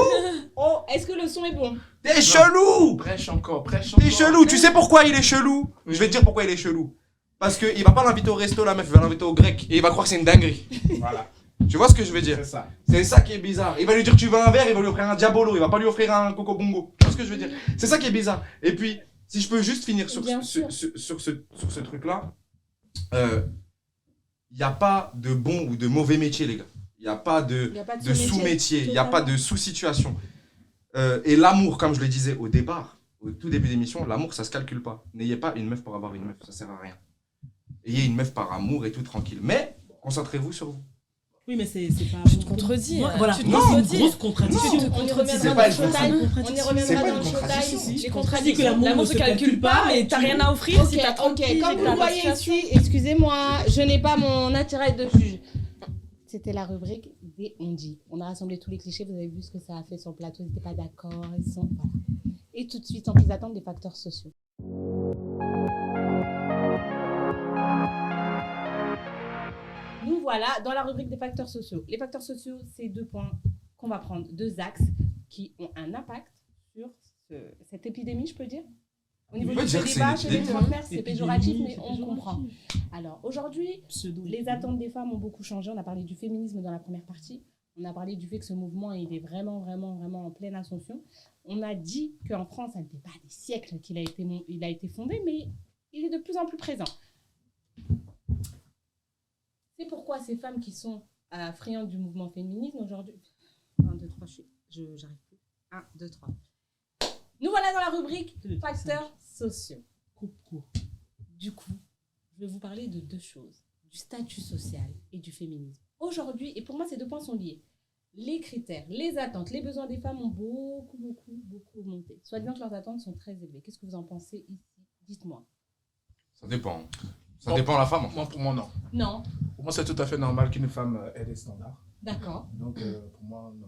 Oh, est-ce que le son est bon? T'es chelou! Prêche encore. T'es chelou! Tu sais pourquoi il est chelou? Je vais te dire pourquoi il est chelou. Parce qu'il va pas l'inviter au resto, la meuf, il va l'inviter au grec, et il va croire que c'est une dinguerie. Voilà. Tu vois ce que je veux dire? C'est ça. C'est ça qui est bizarre. Il va lui dire tu veux un verre, il va lui offrir un diabolo, il va pas lui offrir un coco bongo. Tu vois ce que je veux dire? C'est ça qui est bizarre. Et puis, si je peux juste finir sur Bien sûr. ce truc-là, il n'y a pas de bon ou de mauvais métier, les gars. Il n'y a pas de Y a pas de de sous-métier. sous-métier, il n'y a pas Totalement. de sous-situation. Et l'amour, comme je le disais au départ, au tout début d'émission, l'amour, ça se calcule pas. N'ayez pas une meuf pour avoir une meuf, ça sert à rien. Ayez une meuf par amour et tout tranquille. Mais concentrez-vous sur vous. Oui, mais c'est pas. Tu te contredis, Moi, hein. voilà, Tu te moi, c'est une contredis. grosse contradiction. On y reviendra C'est dans pas le une showtime. On y contradiction. reviendra C'est pas dans une le contradiction. showtime. Si, J'ai on contradiction. dit que l'amour L'amour ne se se calcule pas, mais t'as rien à offrir si t'as Ok, 30 piges et comme que vous t'as le pas de voyez situation. ici, excusez-moi, je n'ai pas mon attirail de juge. C'était la rubrique des on dit. On a rassemblé tous les clichés, vous avez vu ce que ça a fait sur le plateau, ils n'étaient pas d'accord, ils sont... Voilà. Et tout de suite, sans plus attendre, des facteurs sociaux. Nous voilà dans la rubrique des facteurs sociaux. Les facteurs sociaux, c'est 2 points qu'on va prendre, 2 axes qui ont un impact sur cette épidémie, je peux dire. Au niveau On peut du dire que c'est débat une chez les épidémie. trentenaires, c'est Épidémie, péjoratif, mais c'est on péjoratif. comprend. Alors aujourd'hui, Pseudo. les attentes des femmes ont beaucoup changé. On a parlé du féminisme dans la première partie. On a parlé du fait que ce mouvement, il est vraiment, vraiment, vraiment en pleine ascension. On a dit qu'en France, ça ne fait pas des siècles qu'il a été fondé, mais il est de plus en plus présent. C'est pourquoi ces femmes qui sont friandes du mouvement féminisme aujourd'hui... 1, 2, 3, j'arrive plus. 1, 2, 3. Nous voilà dans la rubrique facteurs sociaux. Coupe court. Du coup, je vais vous parler de 2 choses, du statut social et du féminisme. Aujourd'hui, et pour moi ces 2 points sont liés, les critères, les attentes, les besoins des femmes ont beaucoup augmenté. Soit disant que leurs attentes sont très élevées. Qu'est-ce que vous en pensez ici? Dites-moi. Ça dépend. Ça Bon. dépend de la femme. Moi, pour moi, non. Non, Pour moi, c'est tout à fait normal qu'une femme ait des standards. d'accord. Donc, pour moi, non.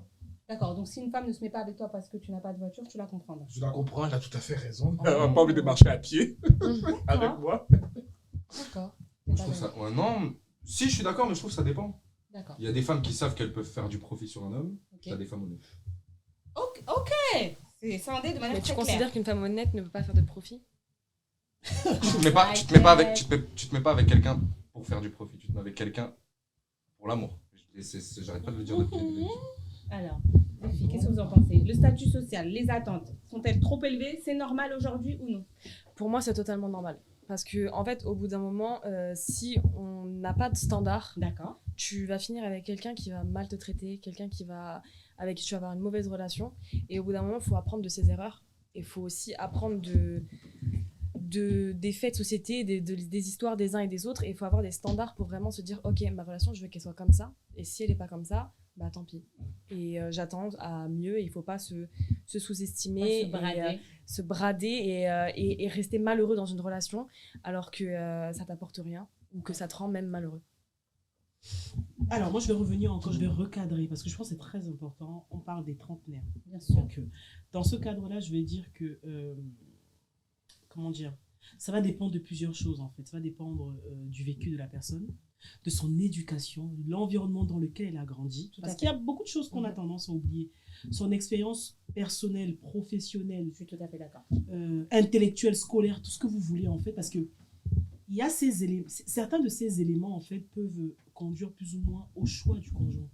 D'accord, donc si une femme ne se met pas avec toi parce que tu n'as pas de voiture, tu la comprendras. Je la comprends, elle a tout à fait raison. Elle n'a pas envie de marcher à pied avec moi. D'accord. Je trouve ça. Ouais, non. Si, je suis d'accord, mais je trouve que ça dépend. D'accord. Il y a des femmes qui savent qu'elles peuvent faire du profit sur un homme. Ok. Il y a des femmes honnêtes. Ok. C'est scindé de manière Mais tu très considères claire. qu'une femme honnête ne peut pas faire de profit? Tu te mets pas avec quelqu'un pour faire du profit. Tu te mets avec quelqu'un pour l'amour. J'arrête pas de le dire depuis le début. Alors, les filles, qu'est-ce que vous en pensez? Le statut social, les attentes, sont-elles trop élevées? C'est normal aujourd'hui ou non? Pour moi, c'est totalement normal. Parce que, en fait, au bout d'un moment, si on n'a pas de standard, D'accord. tu vas finir avec quelqu'un qui va mal te traiter, avec qui tu vas avoir une mauvaise relation. Et au bout d'un moment, il faut apprendre de ses erreurs. Et il faut aussi apprendre des faits de société, des histoires des uns et des autres. Et il faut avoir des standards pour vraiment se dire, ok, ma relation, je veux qu'elle soit comme ça. Et si elle n'est pas comme ça, bah tant pis. Et j'attends à mieux. Il ne faut pas se sous-estimer, Pas se brader. se brader et rester malheureux dans une relation alors que ça t'apporte rien ou que ça te rend même malheureux. Alors, moi, je vais revenir encore, je vais recadrer, parce que je pense que c'est très important. On parle des trentenaires. Bien sûr. Donc, dans ce cadre-là, je vais dire que, comment dire, ça va dépendre de plusieurs choses, en fait. Ça va dépendre du vécu de la personne. de son éducation, de l'environnement dans lequel elle a grandi. Parce qu'il y a beaucoup de choses qu'on a tendance à oublier. Son expérience personnelle, professionnelle, Je suis tout à fait d'accord. intellectuelle, scolaire, tout ce que vous voulez en fait, parce que il y a ces éléments, certains de ces éléments en fait peuvent conduire plus ou moins au choix du conjoint.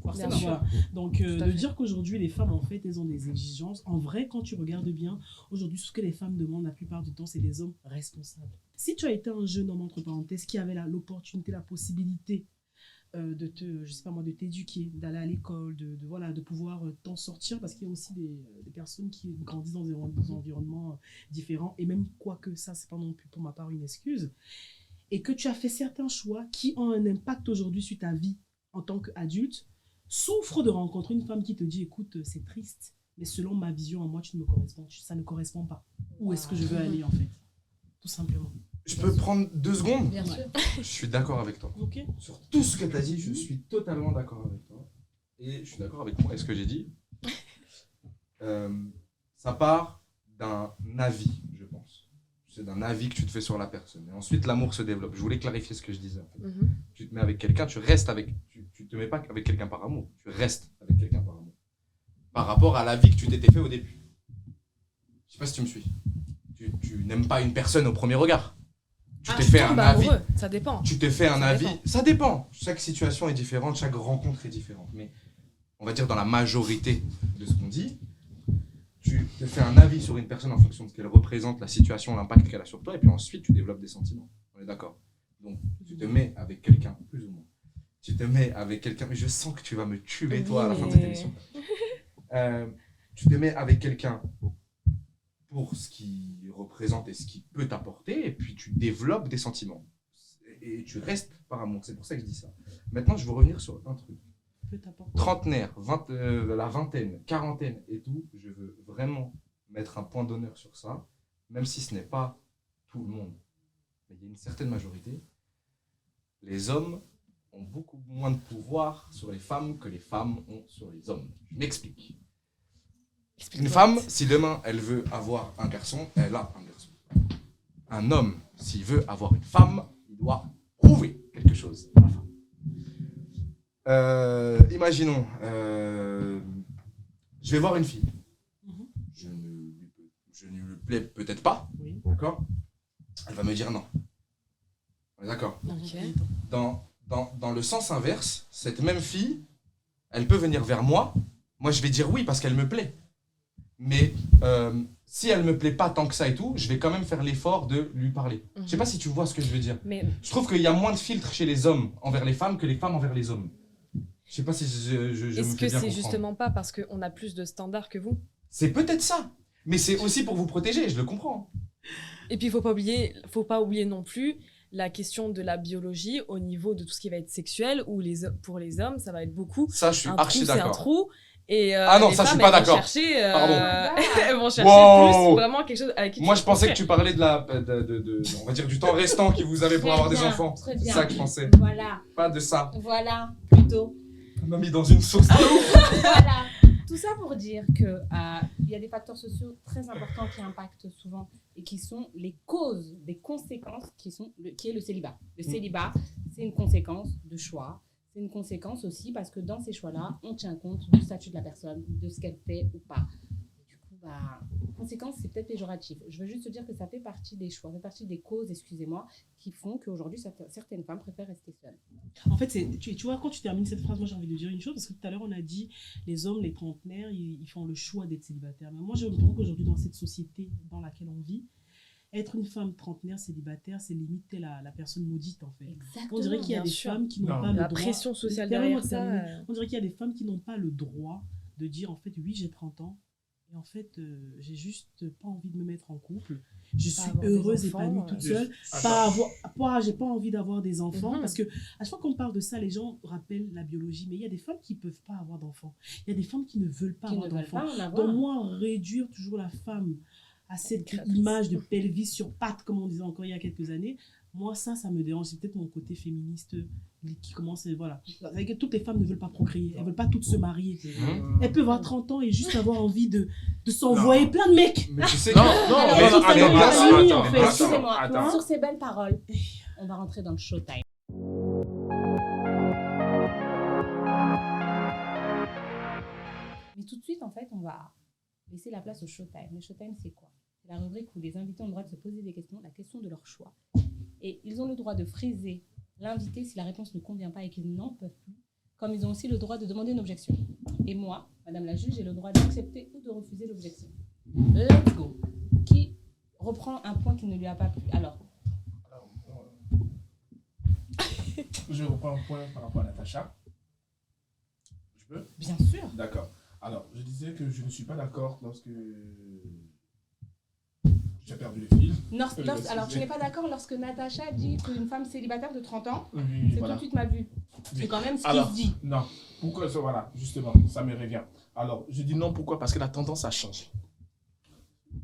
Forcément. Bien sûr. Voilà. Donc, Tout à de fait. dire qu'aujourd'hui, les femmes, en fait, elles ont des exigences. En vrai, quand tu regardes bien, aujourd'hui, ce que les femmes demandent la plupart du temps, c'est des hommes responsables. Si tu as été un jeune homme, entre parenthèses, qui avait l'opportunité, la possibilité de te, je sais pas moi, de t'éduquer, d'aller à l'école, voilà, de pouvoir t'en sortir, parce qu'il y a aussi des personnes qui grandissent dans des environnements différents, et même quoique ça, c'est pas non plus pour ma part une excuse, et que tu as fait certains choix qui ont un impact aujourd'hui sur ta vie en tant qu'adulte, souffre de rencontrer une femme qui te dit écoute, c'est triste, mais selon ma vision à moi, tu ne me corresponds, ça ne correspond pas. Où est-ce que je veux aller en fait? Tout simplement. Je peux prendre 2 secondes? Bien sûr. Je suis d'accord avec toi. Ok. Sur tout ce que tu as dit, je suis totalement d'accord avec toi. Et je suis d'accord avec moi et ce que j'ai dit. Ça part d'un avis, je pense. C'est d'un avis que tu te fais sur la personne. Et ensuite, l'amour se développe. Je voulais clarifier ce que je disais. En fait. Tu te mets avec quelqu'un, tu restes avec... Tu te mets pas avec quelqu'un par amour. Tu restes avec quelqu'un par amour. Par rapport à l'avis que tu t'étais fait au début. Je sais pas si tu me suis. Tu n'aimes pas une personne au premier regard. Tu t'es fait un avis. Amoureux, ça dépend. Tu te fais un Ça avis. dépend. Ça dépend. Chaque situation est différente, chaque rencontre est différente. Mais on va dire dans la majorité de ce qu'on dit, tu te fais un avis sur une personne en fonction de ce qu'elle représente, la situation, l'impact qu'elle a sur toi, et puis ensuite tu développes des sentiments. On est d'accord? Donc tu te mets avec quelqu'un, plus ou moins. Tu te mets avec quelqu'un, mais je sens que tu vas me tuer toi à la fin de cette émission. Tu te mets avec quelqu'un pour ce qu'il représente et ce qu'il peut t'apporter, et puis tu développes des sentiments. Et tu restes par amour, c'est pour ça que je dis ça. Maintenant, je veux revenir sur un truc. Peut t'apporter. Trentenaire, la vingtaine, quarantaine et tout, je veux vraiment mettre un point d'honneur sur ça, même si ce n'est pas tout le monde. Mais il y a une certaine majorité. Les hommes ont beaucoup moins de pouvoir sur les femmes que les femmes ont sur les hommes. Je m'explique. Une femme, si demain elle veut avoir un garçon, elle a un garçon. Un homme, s'il veut avoir une femme, il doit prouver quelque chose à la femme. Imaginons, je vais voir une fille. Je ne lui plais peut-être pas, Oui. d'accord? Elle va me dire non. On est d'accord? Ok. Dans le sens inverse, cette même fille, elle peut venir vers moi. Moi, je vais dire oui parce qu'elle me plaît. Mais si elle me plaît pas tant que ça et tout, je vais quand même faire l'effort de lui parler. Je sais pas si tu vois ce que je veux dire. Mais Je trouve qu'il y a moins de filtres chez les hommes envers les femmes que les femmes envers les hommes. Je sais pas si je me est-ce fais que bien c'est comprendre. justement pas parce qu'on a plus de standards que vous? C'est peut-être ça. Mais c'est aussi pour vous protéger, je le comprends. Et puis, faut pas oublier non plus la question de la biologie au niveau de tout ce qui va être sexuel, où pour les hommes, ça va être beaucoup. Ça, je suis Un archi trou, c'est un d'accord. trou. Et Ah non, les ça, je suis femmes, pas elles vont d'accord. chercher, Pardon. elles vont chercher Wow. plus vraiment quelque chose avec qui Moi, tu je pensais que construis. tu parlais on va dire, du temps restant que vous avez pour Très avoir des bien, enfants. très C'est bien. ça que je pensais. Voilà, Pas de ça. voilà, plutôt. On m'a mis dans une sauce de ouf. Voilà. Tout ça pour dire que il y a des facteurs sociaux très importants qui impactent souvent et qui sont les causes, des conséquences qui est le célibat. Le célibat, c'est une conséquence de choix. C'est une conséquence aussi parce que dans ces choix-là, on tient compte du statut de la personne, de ce qu'elle fait ou pas. Du coup, conséquence, c'est peut-être péjoratif. Je veux juste te dire que ça fait partie des choix, ça fait partie des causes, excusez-moi, qui font qu'aujourd'hui, certaines femmes préfèrent rester seules. En fait, tu vois, quand tu termines cette phrase, moi j'ai envie de dire une chose, parce que tout à l'heure on a dit les hommes, les trentenaires, ils font le choix d'être célibataires. Mais moi je me trouve qu'aujourd'hui, dans cette société dans laquelle on vit, être une femme trentenaire célibataire, c'est limite la personne maudite en fait. Exactement. On dirait qu'il y a bien des sûr. femmes qui n'ont Non. pas le La droit. pression sociale Permets-moi derrière de ça. terminer. On dirait qu'il y a des femmes qui n'ont pas le droit de dire en fait oui j'ai 30 ans et en fait j'ai juste pas envie de me mettre en couple. Je suis avoir des heureuse, enfants, épanouie toute seule. J'ai pas envie d'avoir des enfants parce que à chaque fois qu'on parle de ça, les gens rappellent la biologie, mais il y a des femmes qui peuvent pas avoir d'enfants. Il y a des femmes qui ne veulent pas Qui avoir ne veulent d'enfants. pas en avoir. Donc moi, réduire toujours la femme à cette Créatrice. image de pelvis sur pattes, comme on disait encore il y a quelques années, moi ça me dérange. C'est peut-être mon côté féministe qui commence, voilà. C'est que toutes les femmes ne veulent pas procréer, elles veulent pas toutes se marier. Elles peuvent avoir 30 ans et juste avoir envie de s'envoyer plein de mecs. Mais tu sais Non, que... non, Alors, mais tout à l'heure, attends, en fait. attends, Excusez-moi, attends. sur ces belles paroles, on va rentrer dans le showtime. en fait, on va laisser la place au showtime. Le showtime, c'est quoi? C'est la rubrique où les invités ont le droit de se poser des questions, la question de leur choix. Et ils ont le droit de friser l'invité si la réponse ne convient pas et qu'ils n'en peuvent plus, comme ils ont aussi le droit de demander une objection. Et moi, madame la juge, j'ai le droit d'accepter ou de refuser l'objection. Let's go. Qui reprend un point qui ne lui a pas plu? Alors, je reprends un point par rapport à Natacha. Je peux? bien sûr. D'accord. Alors, je disais que je ne suis pas d'accord lorsque j'ai perdu le fil. Alors, tu n'es pas d'accord lorsque Natacha dit qu'une femme célibataire de 30 ans, Oui, c'est voilà. tout de suite mal vu. Oui. C'est quand même ce Alors, qui se dit. non. Pourquoi ça? Voilà, justement, ça me revient. Alors, je dis non, pourquoi? Parce que la tendance a changé.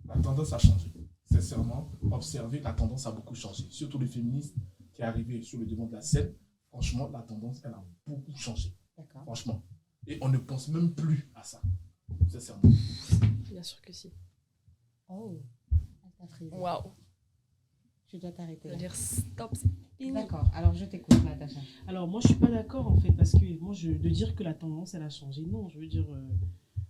La tendance a changé. Sincèrement, observer, la tendance a beaucoup changé. Surtout les féministes qui est arrivé sur le devant de la scène. Franchement, la tendance, elle a beaucoup changé. D'accord. Franchement. Et on ne pense même plus à ça. Sincèrement. Bien sûr que si. Oh, elle t'a frisé. Waouh. Tu dois t'arrêter. Ça veut là. dire stop, c'est fini. D'accord, alors je t'écoute, Natacha. Alors, moi, je suis pas d'accord, en fait, parce que moi, de dire que la tendance, elle a changé, non, je veux dire,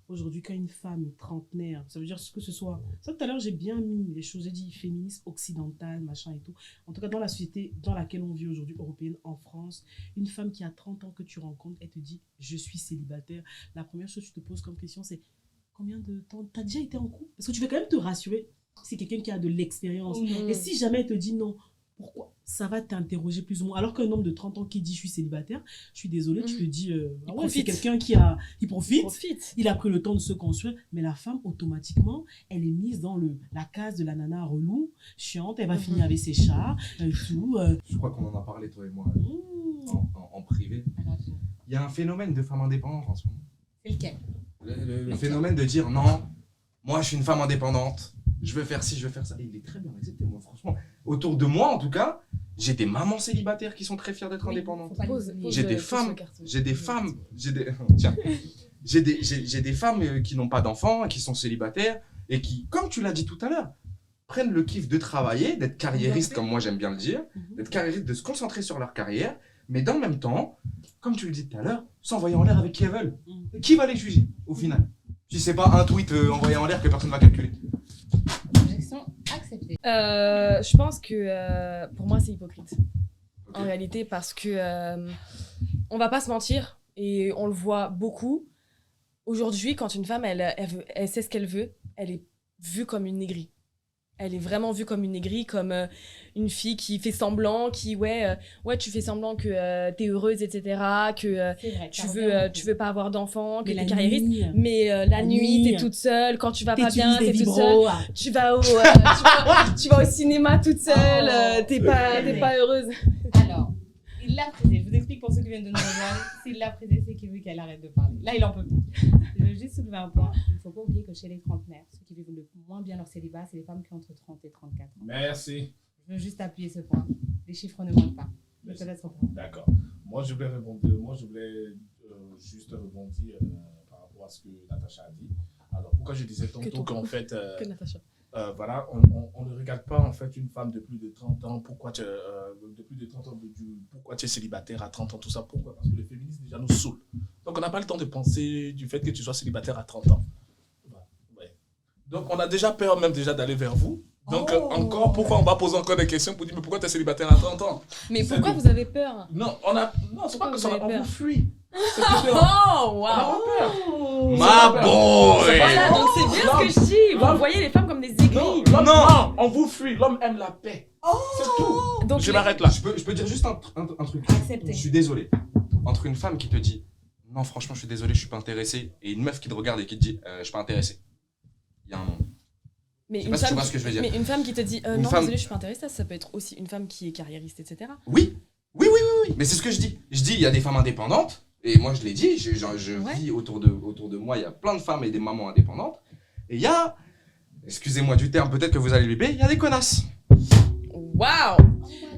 aujourd'hui, quand une femme est trentenaire, ça veut dire que ce soit... Ça, tout à l'heure, j'ai bien mis les choses, j'ai dit féministe, occidentale, machin et tout. En tout cas, dans la société dans laquelle on vit aujourd'hui, européenne, en France, une femme qui a 30 ans que tu rencontres, elle te dit, je suis célibataire. La première chose que tu te poses comme question, c'est combien de temps tu as déjà été en couple? Parce que tu veux quand même te rassurer, c'est quelqu'un qui a de l'expérience. Et si jamais elle te dit non, pourquoi? Ça va t'interroger plus ou moins. Alors qu'un homme de 30 ans qui dit je suis célibataire, je suis désolée, tu te dis ah ouais, c'est quelqu'un qui profite. Il a pris le temps de se construire. Mais la femme, automatiquement, elle est mise dans la case de la nana relou, chiante, elle va finir avec ses chats, tout. Je crois qu'on en a parlé, toi et moi, en privé. Alors, Il y a un phénomène de femme indépendante en ce moment. c'est lequel? Le phénomène de dire non, moi je suis une femme indépendante, je veux faire ci, je veux faire ça. Et il est très bien accepté, moi, franchement. Autour de moi, en tout cas, j'ai des mamans célibataires qui sont très fières d'être indépendantes. J'ai des femmes, j'ai des femmes qui n'ont pas d'enfants, qui sont célibataires et qui, comme tu l'as dit tout à l'heure, prennent le kiff de travailler, d'être carriériste, comme moi j'aime bien le dire, d'être carriériste, de se concentrer sur leur carrière, mais dans le même temps, comme tu le dis tout à l'heure, s'envoyer en l'air avec qui elles veulent. Qui va les juger, au final? Si c'est pas un tweet envoyé en l'air que personne ne va calculer. Objection acceptée. Je pense que pour moi, c'est hypocrite. Ok. En réalité, parce que on va pas se mentir, et on le voit beaucoup. Aujourd'hui, quand une femme, elle sait ce qu'elle veut, elle est vue comme une négrie. Elle est vraiment vue comme une négrie, comme une fille qui fait semblant, ouais, tu fais semblant que t'es heureuse, etc., que C'est vrai, tu veux pas avoir d'enfant, que Mais t'es la carriériste. nuit, Mais la nuit, t'es toute seule. Quand tu vas pas bien, t'es toute seule. Tu vas tu vas au cinéma toute seule. T'es pas heureuse. Alors, il l'a frisé. Je vous explique pour ceux qui viennent de nous rejoindre. S'il l'a frisé, c'est qu'il veut qu'elle arrête de parler. Là, il en peut plus. Je veux juste soulever un point. Il ne faut pas oublier que chez les trentenaires, ceux qui vivent le moins bien leur célibat, c'est les femmes qui ont entre 30 et 34 ans. Merci. Je veux juste appuyer ce point. Les chiffres ne mentent pas. Je te laisse reprendre. D'accord. Moi, je voulais juste rebondir par rapport à ce que Natacha a dit. Alors, pourquoi je disais tantôt qu'en fait, Que Natacha. voilà, on ne regarde pas en fait une femme de plus de 30 ans, pourquoi tu es célibataire à 30 ans, tout ça, pourquoi? Parce que le féminisme déjà nous saoule. Donc, on n'a pas le temps de penser du fait que tu sois célibataire à 30 ans. Ouais. Donc, on a déjà peur même déjà d'aller vers vous. Donc, encore, pourquoi on va poser encore des questions pour dire, mais pourquoi tu es célibataire à 30 ans? Mais pourquoi vous avez peur? Non, c'est pas que ça, on vous fuit. C'est Oh, on a waouh! peur. Ma boy! Voilà, donc c'est bien ce que je dis. Vous voyez les femmes comme des aigris. Non, on vous fuit. L'homme aime la paix. C'est tout. Donc, Je m'arrête là. Je peux dire juste un truc. Accepté. Je suis désolé. Entre une femme qui te dit non, franchement, je suis désolé, je suis pas intéressé, et une meuf qui te regarde et qui te dit je suis pas intéressé, il y a un monde. Mais Je sais pas si tu vois ce que je veux dire. Mais une femme qui te dit Une non, femme- désolé, je suis pas intéressée, ça peut être aussi une femme qui est carriériste, etc. Oui, mais c'est ce que je dis. Je dis, il y a des femmes indépendantes, et moi je l'ai dit, je Ouais. vis autour de moi, il y a plein de femmes et des mamans indépendantes, et il y a, excusez-moi du terme, peut-être que vous allez l'huber, il y a des connasses. Waouh!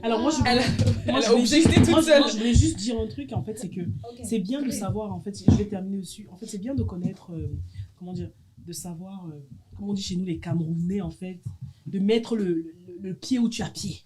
Alors moi, je Elle voulais a objecté toute seule. moi, je voulais juste dire un truc, en fait, c'est que c'est bien de savoir, en fait, je vais terminer dessus, en fait, c'est bien de connaître, comment dire, de savoir, comme on dit chez nous, les Camerounais, en fait, de mettre le pied où tu as pied.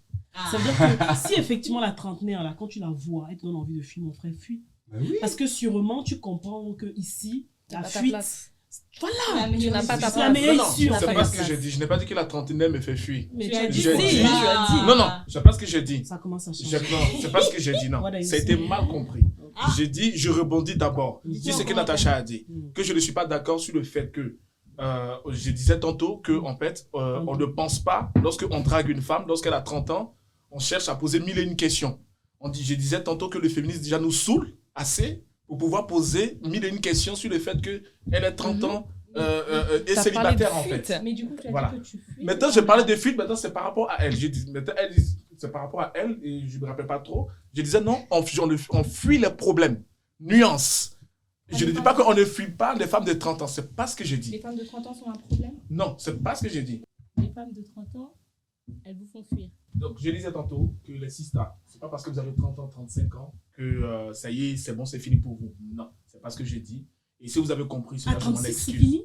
Ça veut dire que si effectivement la trentenaire, là, quand tu la vois, elle te donne envie de fuir, mon frère, fuis. Bah oui. Parce que sûrement, tu comprends que ici, T'as la pas ta fuite, place. Voilà. Tu n'as pas ta C'est la place. meilleure Non, issue. c'est pas pas de ce que place. j'ai dit. Je n'ai pas dit que la trentenaire me fait fuir. Mais Tu tu as as dit dit. J'ai dit- Tu as dit. Non, non, c'est pas ce que j'ai dit. Ça commence à Je- changer. non, c'est pas ce que j'ai dit, non. What are you Ça a été saying? mal compris. Ah. J'ai dit, je rebondis d'abord. Dis Dis ce que comment Natacha a dit. Mm. Que je ne suis pas d'accord sur le fait que, je disais tantôt que, en fait, on ne pense pas, lorsqu'on drague une femme, lorsqu'elle a 30 ans, on cherche à poser mille et une questions. Je disais tantôt que le féminisme déjà nous saoule assez pour pouvoir poser mille et une questions sur le fait qu'elle ait 30 ans et T'as célibataire, en parlé de fait. fuite. Mais du coup, tu as Voilà. dit que tu fuis. Maintenant, je parlais de fuite, maintenant c'est par rapport à elle. J'ai dit, maintenant, elle dit, c'est par rapport à elle, et je ne me rappelle pas trop. Je disais non, on fuit les problèmes. Nuance. Je ne dis pas qu'on ne fuit pas les femmes de 30 ans, c'est pas ce que j'ai Les dit. femmes de 30 ans sont un problème. Non, c'est pas ce que j'ai dit. Les femmes de 30 ans, elles vous font fuir. Donc, je disais tantôt que les sisters, c'est pas parce que vous avez 30 ans, 35 ans que ça y est, c'est bon, c'est fini pour vous. Non, c'est pas ce que j'ai dit. Et si vous avez compris À cela, je m'en 36, c'est excuse. fini?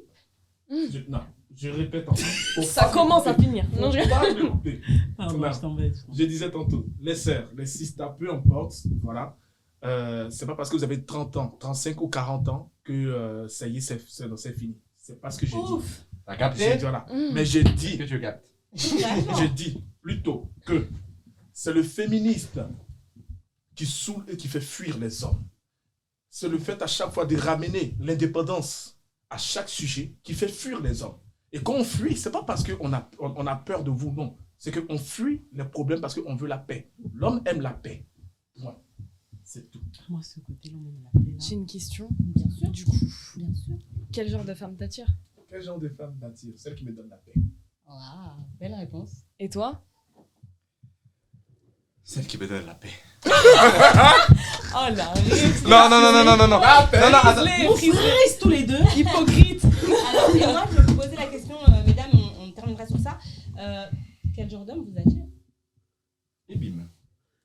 Non, je répète encore. Faut Ça pas commence à m'écouter. finir. Faut Non, je- pas m'écouter. Pardon, Non. je t'embête. Je disais tantôt, les sœurs, les sisters, peu importe, voilà. C'est pas parce que vous avez 30 ans, 35 ou 40 ans que ça y est, c'est fini. C'est pas ce que j'ai dit. Ouf. T'as J'ai capté? dit, voilà. Mm. Mais j'ai Est-ce que dit, tu captes? j'ai dit plutôt que c'est le féminisme qui saoule et qui fait fuir les hommes. C'est le fait à chaque fois de ramener l'indépendance à chaque sujet qui fait fuir les hommes. Et quand on fuit, c'est pas parce qu'on a peur de vous, non. C'est qu'on fuit les problèmes parce qu'on veut la paix. L'homme aime la paix. Point. C'est tout. Moi, ce côté-là, on me l'appelle. J'ai une question. Bien sûr. Du coup, Bien sûr. quel genre de femme t'attire? Quel genre de femme m'attire? Celle qui me donne la paix. Ah, belle réponse. Et toi? Celle qui me donne la paix. Oh la Non, non, non, non, non, non, non. La paix. Non, non, attends. Vous frères tous les deux. Hypocrite. Alors, et moi, je vais vous poser la question, mesdames, on terminera sur ça. Quel genre d'homme vous attire? Et bim.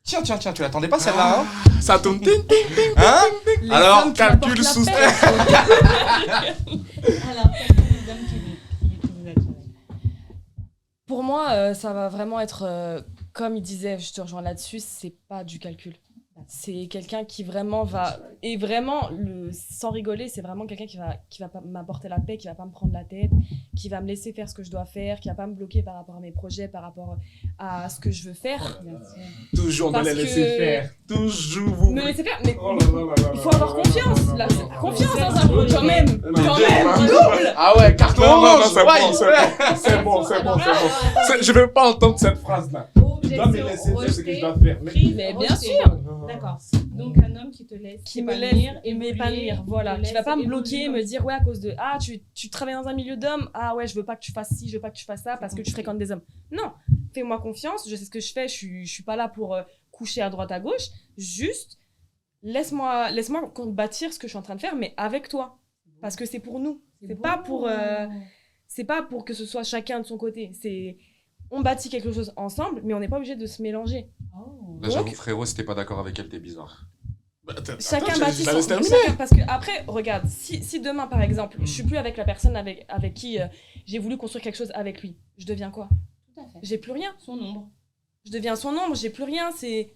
Tiens, tiens, tiens, tu l'attendais pas celle-là, hein? Ça tourne. Hein? Les Alors, femmes qui apportent calcul la soustrait. paix. Alors, quel genre d'homme qui vous attire? Pour moi, ça va vraiment être, comme il disait, je te rejoins là-dessus, c'est pas du calcul. C'est quelqu'un qui vraiment va... Et vraiment, sans rigoler, c'est vraiment quelqu'un qui va pas m'apporter la paix, qui va pas me prendre la tête, qui va me laisser faire ce que je dois faire, qui va pas me bloquer par rapport à mes projets, par rapport à ce que je veux faire. Bien sûr. Toujours, on doit Parce les laisser que- faire. Toujours, vous. Me laisser faire, mais Oh là là là là il faut là avoir là confiance. là là La là là là. confiance dans un projet, quand même. Quand même, double. Ah ouais, carton Non, non, rouge. non, c'est bon, C'est bon, c'est bon, c'est bon. Je veux pas entendre cette phrase-là. Tu dois me laisser dire ce que je dois faire. Mais bien sûr. D'accord. Donc, un homme qui te laisse Qui me s'épanouir, laisse m'épanouir, voilà. Qui va pas me bloquer, me dire, ouais, à cause de, ah, tu travailles dans un milieu d'hommes, ah ouais, je veux pas que tu fasses ci, je veux pas que tu fasses ça parce que tu fréquentes des hommes. Non, fais-moi confiance, je sais ce que je fais, je suis pas là pour coucher à droite à gauche, juste laisse-moi bâtir ce que je suis en train de faire, mais avec toi, parce que c'est pour nous, c'est pas pour que ce soit chacun de son côté, on bâtit quelque chose ensemble, mais on n'est pas obligé de se mélanger. Oh. Là, j'avoue, frérot, si t'es pas d'accord avec elle, t'es bizarre. Chacun Attends, bâtit je la laisse son... terminer. chacun- parce que après, regarde, si demain, par exemple, je suis plus avec la personne avec qui j'ai voulu construire quelque chose avec lui, je deviens quoi? Tout à fait. J'ai plus rien. Son ombre. Je deviens son ombre, j'ai plus rien.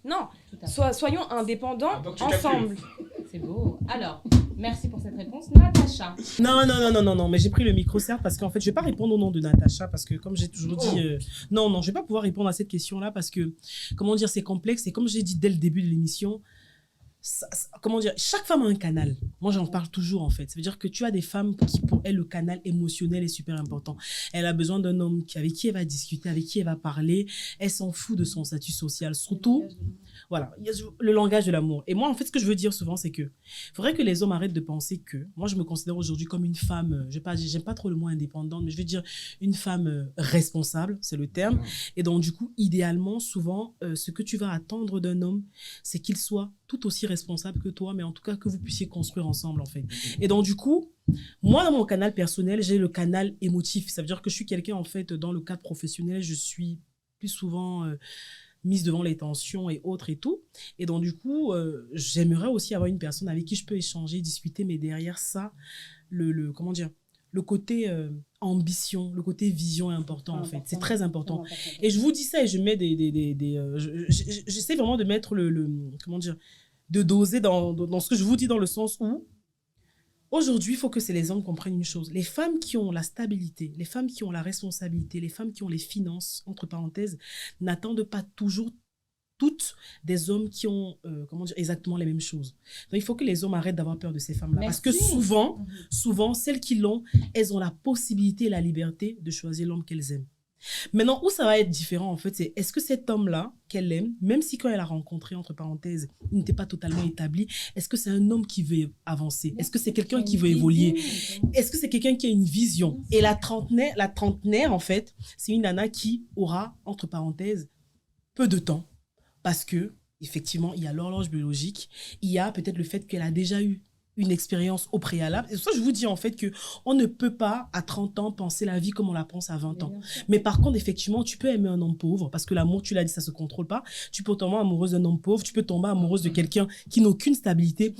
Non, Tout à fait. soyons indépendants Ah, donc tu ensemble. C'est beau. Alors, merci pour cette réponse. Natacha. Non, mais j'ai pris le micro, certes, parce qu'en fait, je vais pas répondre au nom de Natacha, parce que, comme j'ai toujours dit, non, je vais pas pouvoir répondre à cette question-là, parce que, comment dire, c'est complexe, et comme j'ai dit dès le début de l'émission, comment dire, chaque femme a un canal. Moi, j'en parle toujours, en fait. Ça veut dire que tu as des femmes qui, pour elles, le canal émotionnel est super important. Elle a besoin d'un homme avec qui elle va discuter, avec qui elle va parler. Elle s'en fout de son statut social. Surtout, voilà, il y a le langage de l'amour. Et moi, en fait, ce que je veux dire souvent, c'est que faudrait que les hommes arrêtent de penser que... Moi, je me considère aujourd'hui comme une femme, j'aime pas trop le mot indépendante, mais je veux dire une femme responsable, c'est le terme. Et donc, du coup, idéalement, souvent, ce que tu vas attendre d'un homme, c'est qu'il soit tout aussi responsable que toi, mais en tout cas, que vous puissiez construire ensemble, en fait. Et donc, du coup, moi, dans mon canal personnel, j'ai le canal émotif. Ça veut dire que je suis quelqu'un, en fait, dans le cadre professionnel, je suis plus souvent... mise devant les tensions et autres et tout. Et donc, du coup, j'aimerais aussi avoir une personne avec qui je peux échanger, discuter, mais derrière ça, comment dire, le côté ambition, le côté vision est important, en fait. C'est très important. Et je vous dis ça et je mets j'essaie vraiment de mettre comment dire, de doser dans ce que je vous dis, dans le sens où Aujourd'hui, il faut que les hommes comprennent une chose. Les femmes qui ont la stabilité, les femmes qui ont la responsabilité, les femmes qui ont les finances, entre parenthèses, n'attendent pas toujours toutes des hommes qui ont exactement les mêmes choses. Donc, il faut que les hommes arrêtent d'avoir peur de ces femmes-là. Parce que souvent, celles qui l'ont, elles ont la possibilité et la liberté de choisir l'homme qu'elles aiment. Maintenant, où ça va être différent, en fait, c'est est-ce que cet homme-là, qu'elle aime, même si quand elle l'a rencontré, entre parenthèses, il n'était pas totalement établi, est-ce que c'est un homme qui veut avancer? Est-ce que c'est quelqu'un qui veut évoluer? Est-ce que c'est quelqu'un qui a une vision? Et la trentenaire, en fait, c'est une nana qui aura, entre parenthèses, peu de temps. Parce que, effectivement, il y a l'horloge biologique, il y a peut-être le fait qu'elle a déjà eu une expérience au préalable. Et c'est pour ça que je vous dis en fait qu'on ne peut pas, à 30 ans, penser la vie comme on la pense à 20 ans. Mais par contre, effectivement, tu peux aimer un homme pauvre, parce que l'amour, tu l'as dit, ça ne se contrôle pas. Tu peux tomber amoureuse d'un homme pauvre, tu peux tomber amoureuse de quelqu'un qui n'a aucune stabilité.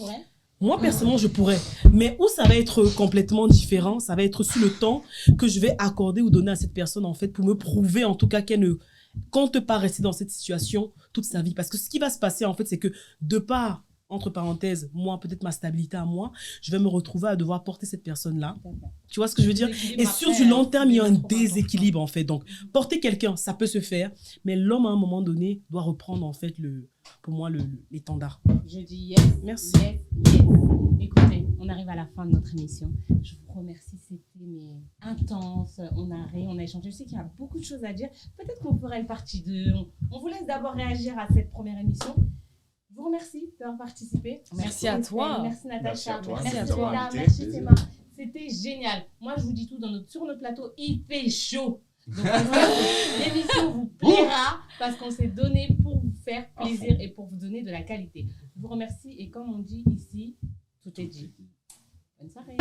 Moi, personnellement, je pourrais. Mais où ça va être complètement différent, ça va être sur le temps que je vais accorder ou donner à cette personne, en fait, pour me prouver, en tout cas, qu'elle ne compte pas rester dans cette situation toute sa vie. Parce que ce qui va se passer, en fait, c'est que de part, entre parenthèses, moi, peut-être ma stabilité à moi, je vais me retrouver à devoir porter cette personne-là. Tu vois ce que je veux dire? Et sur du long terme, il y a un déséquilibre, en fait. Donc, porter quelqu'un, ça peut se faire, mais l'homme, à un moment donné, doit reprendre, en fait, pour moi, l'étendard. Je dis yes. Merci. Yes. Écoutez, on arrive à la fin de notre émission. Je vous remercie, c'était intense. On a échangé. Je sais qu'il y a beaucoup de choses à dire. Peut-être qu'on ferait une partie 2. On vous laisse d'abord réagir à cette première émission. Je vous remercie d'avoir participé. Merci à toi. Merci Natacha. Merci à toi. Merci Théma. C'était génial. Moi, je vous dis tout, sur notre plateau, il fait chaud. Donc, l'émission vous plaira parce qu'on s'est donné pour vous faire plaisir et pour vous donner de la qualité. Je vous remercie et comme on dit ici, tout est dit. Bonne soirée.